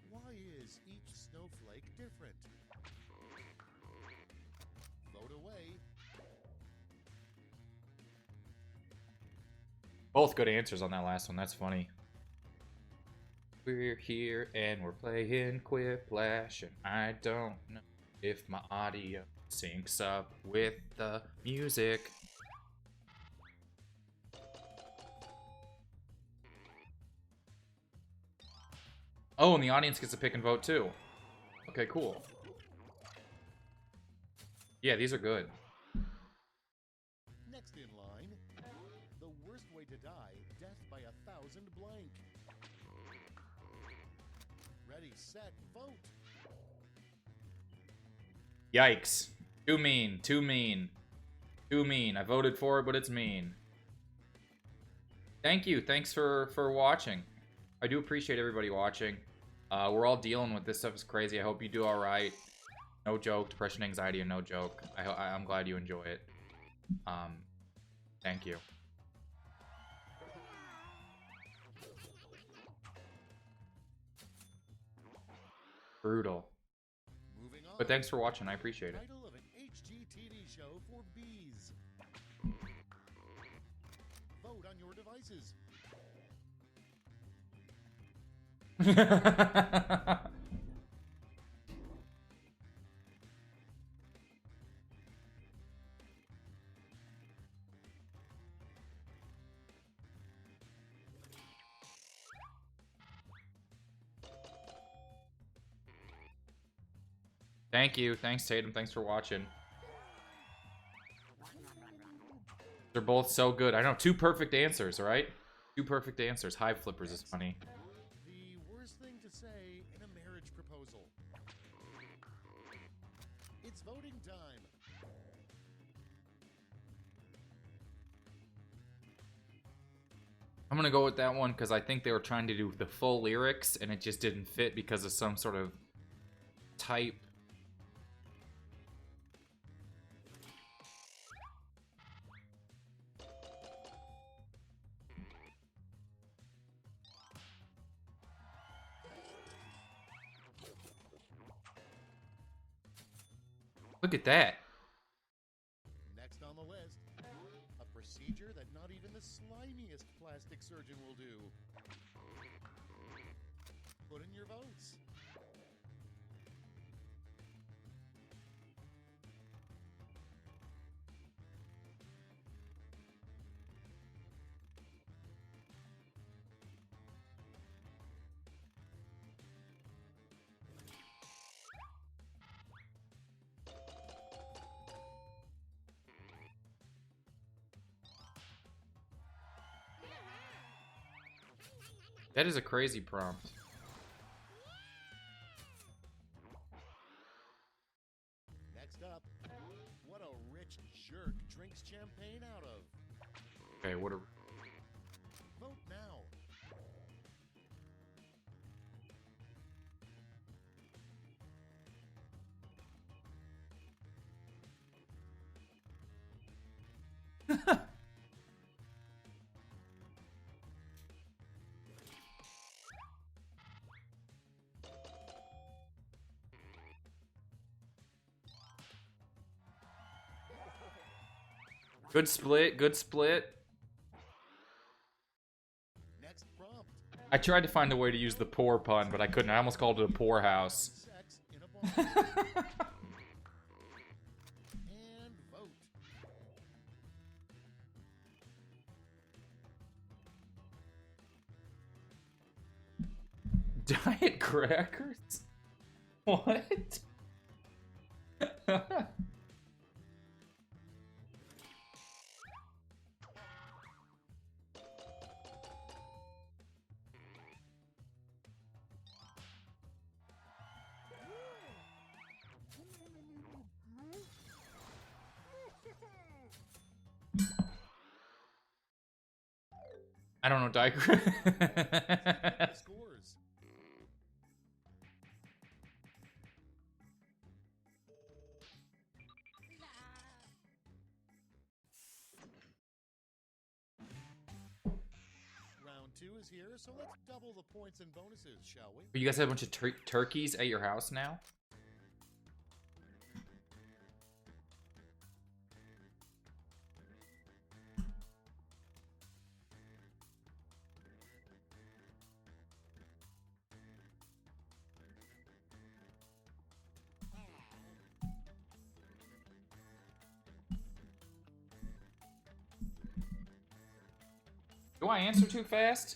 why is each snowflake different? Vote away. Both good answers on that last one. That's funny. We're here and we're playing Quiplash, and I don't know if my audio syncs up with the music. Oh, and the audience gets to pick and vote too. Okay, cool. Yeah, these are good. Next in line, the worst way to die, death by 1,000 blank. Ready, set, vote. Yikes. Too mean, too mean. Too mean. I voted for it, but it's mean. Thank you. Thanks for watching. I do appreciate everybody watching. We're all dealing with this stuff. Is crazy. I hope you do all right. No joke. Depression, anxiety, and no joke. I'm glad you enjoy it. Thank you. Brutal. Moving on. But thanks for watching. I appreciate it. Title of an HGTV show for bees. Vote on your devices. Thank you. Thanks, Tatum. Thanks for watching. They're both so good. I know. 2 perfect answers, right? 2 perfect answers. Hive flippers is funny. The worst thing to say in a marriage proposal. It's voting time. I'm gonna go with that one because I think they were trying to do the full lyrics and it just didn't fit because of some sort of type. Look at that. Next on the list, a procedure that not even the slimiest plastic surgeon will do. Put in your votes. That is a crazy prompt. Next up, what a rich jerk drinks champagne out of. Okay, what a... Vote now. Good split, good split. Next prompt. I tried to find a way to use the poor pun, but I couldn't. I almost called it a poor house. Sex in a bar. And vote. Diet crackers? What? I don't know, diet The scores. Round 2 is here, so let's double the points and bonuses, shall we? You guys have a bunch of turkeys at your house now? Do I answer too fast?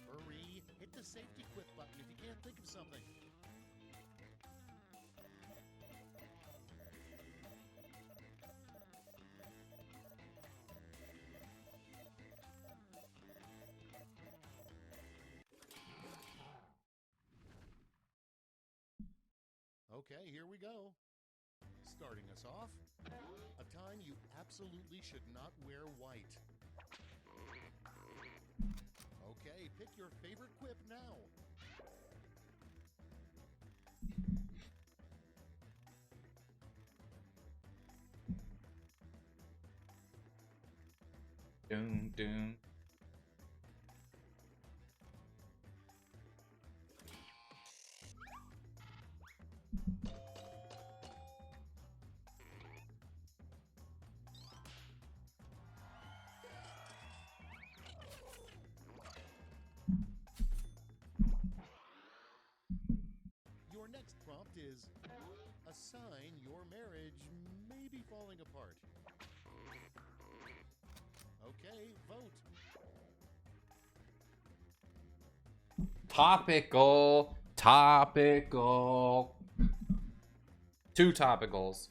Hurry, hit the safety quit button if you can't think of something. Okay, here we go. Starting us off, a time you absolutely should not wear white. Okay, pick your favorite quip now. Doom, doom. Your next prompt is a sign your marriage may be falling apart. Okay, vote. Topical. Topical. 2 topicals.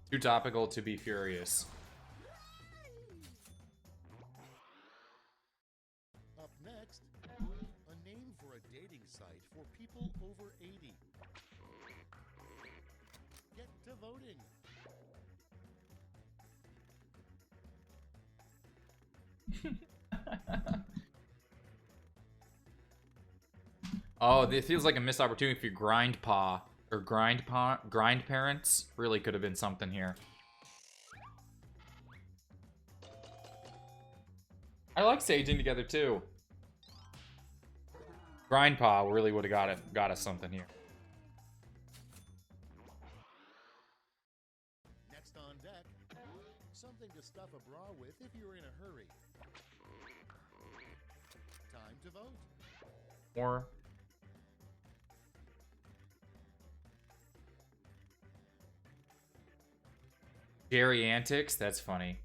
Too topical to be furious. Up next, a name for a dating site for people over 80. Get to voting. Oh, it feels like a missed opportunity for Grindpaw or Grind Parents. Really could have been something here. I like saging together too. Grindpaw really would have got us something here. Next on deck, something to stuff a bra with if you're in a hurry. Time to vote. More. Jerry Antics, that's funny.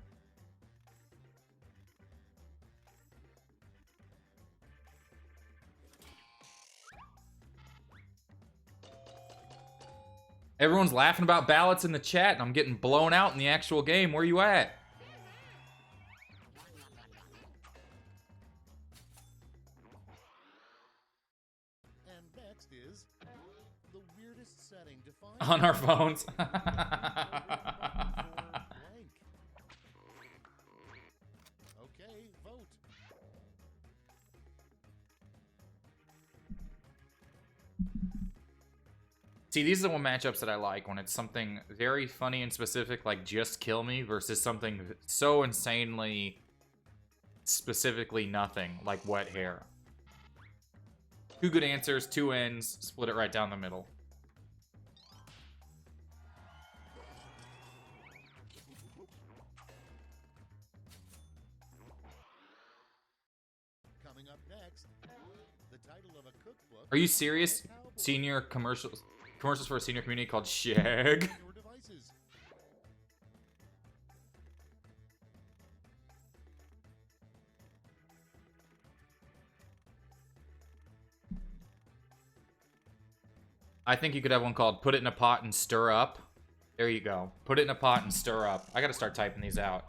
Everyone's laughing about ballots in the chat, and I'm getting blown out in the actual game. Where you at? And next is the weirdest setting to find On our phones. Okay, vote. See, these are the one matchups that I like when it's something very funny and specific, like Just Kill Me, versus something so insanely specifically nothing, like Wet Hair. 2 good answers, 2 ends, split it right down the middle. Coming up next, the title of a cookbook. Are you serious? Senior commercials for a senior community called Shag. Your devices. I think you could have one called Put It in a Pot and Stir Up. There you go. Put it in a pot and stir up. I gotta start typing these out.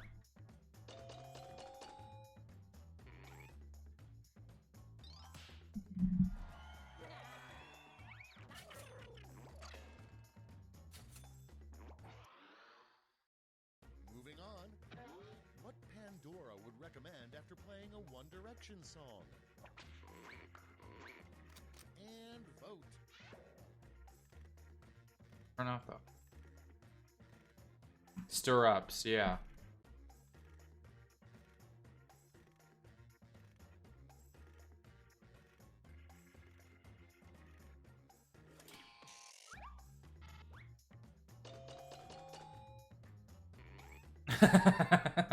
Moving on, what Pandora would recommend after playing a One Direction song? And vote. Turn off though. Stir ups, yeah.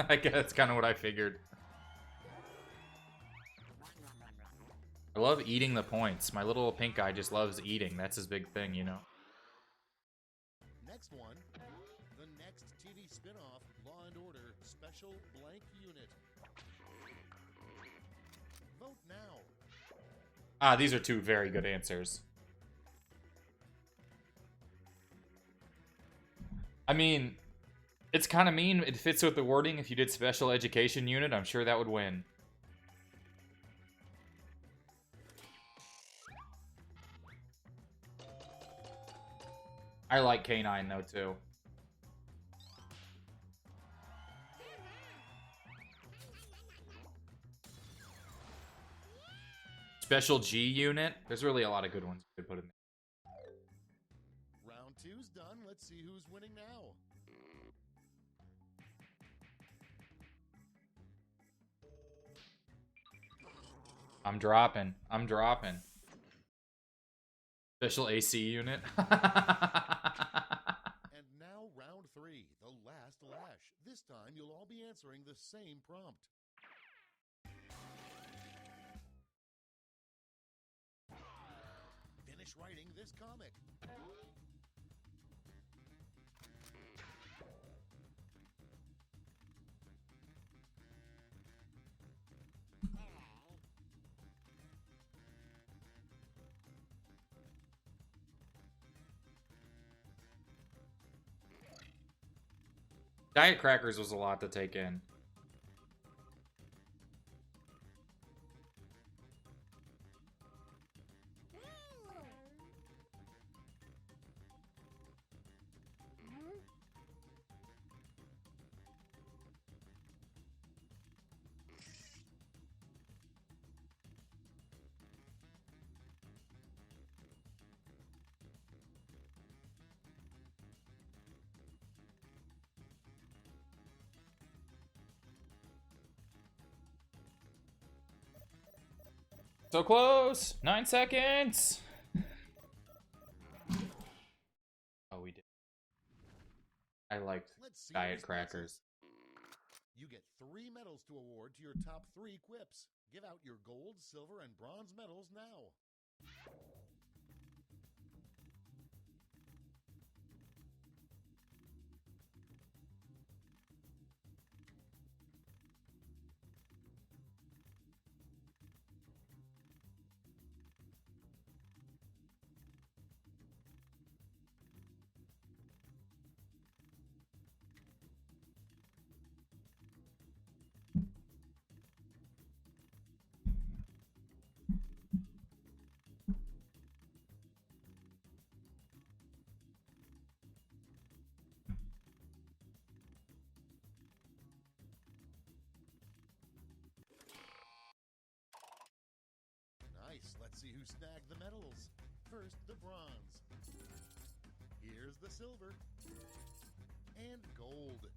I guess that's kind of what I figured. I love eating the points. My little pink guy just loves eating. That's his big thing, you know. Next one, the next TV spin-off, Law and Order Special Blank Unit. Vote now. Ah, these are 2 very good answers. I mean, it's kind of mean. It fits with the wording. If you did Special Education Unit, I'm sure that would win. I like K9 though too. Special G Unit. There's really a lot of good ones you could put in there. Round 2's done. Let's see who's winning now. I'm dropping. I'm dropping. Special AC Unit. And now round 3, the last lash. This time you'll all be answering the same prompt. finish writing this comic. Diet crackers was a lot to take in. So close! 9 seconds! Oh, we did. I liked Let's see diet this crackers. You get 3 medals to award to your top 3 quips. Give out your gold, silver, and bronze medals now. Nice. Let's see who snagged the medals. First, the bronze. Here's the silver. And gold.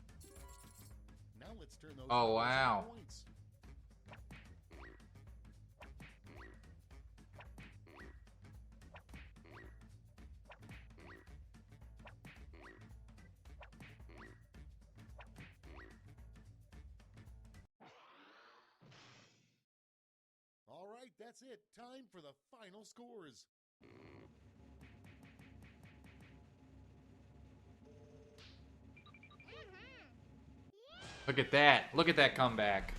Now let's turn those Oh, medals into wow. points. All right, that's it. Time for the final scores. Look at that. Look at that comeback.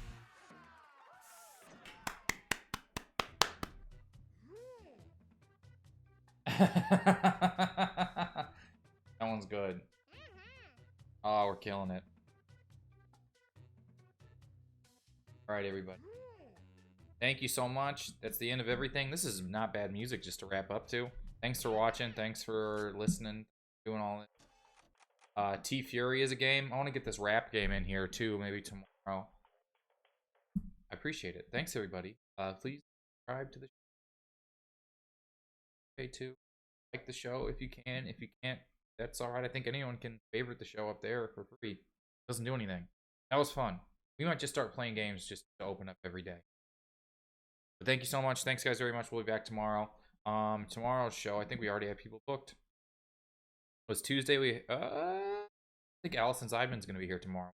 That one's good. Oh, we're killing it. All right, everybody. Thank you so much. That's the end of everything. This is not bad music just to wrap up to. Thanks for watching. Thanks for listening, doing all this. T Fury is a game. I want to get this rap game in here too, maybe tomorrow. I appreciate it. Thanks, everybody. Please subscribe to the show. Okay, too. Like the show if you can. If you can't, that's all right. I think anyone can favorite the show up there for free. Doesn't do anything. That was fun. We might just start playing games just to open up every day. But thank you so much. Thanks, guys, very much. We'll be back tomorrow. Tomorrow's show, I think we already have people booked. It was Tuesday. I think Allison Zeidman's going to be here tomorrow.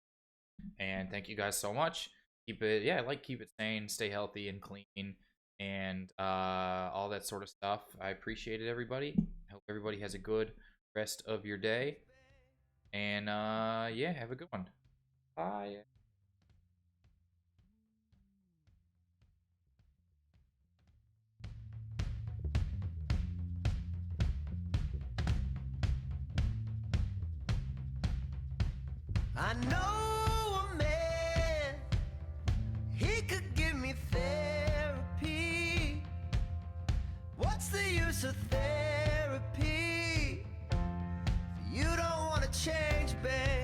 And thank you guys so much. Keep it sane, stay healthy and clean, and all that sort of stuff. I appreciate it, everybody. I hope everybody has a good rest of your day. And yeah, have a good one. Bye. I know a man, he could give me therapy. What's the use of therapy? You don't want to change, babe.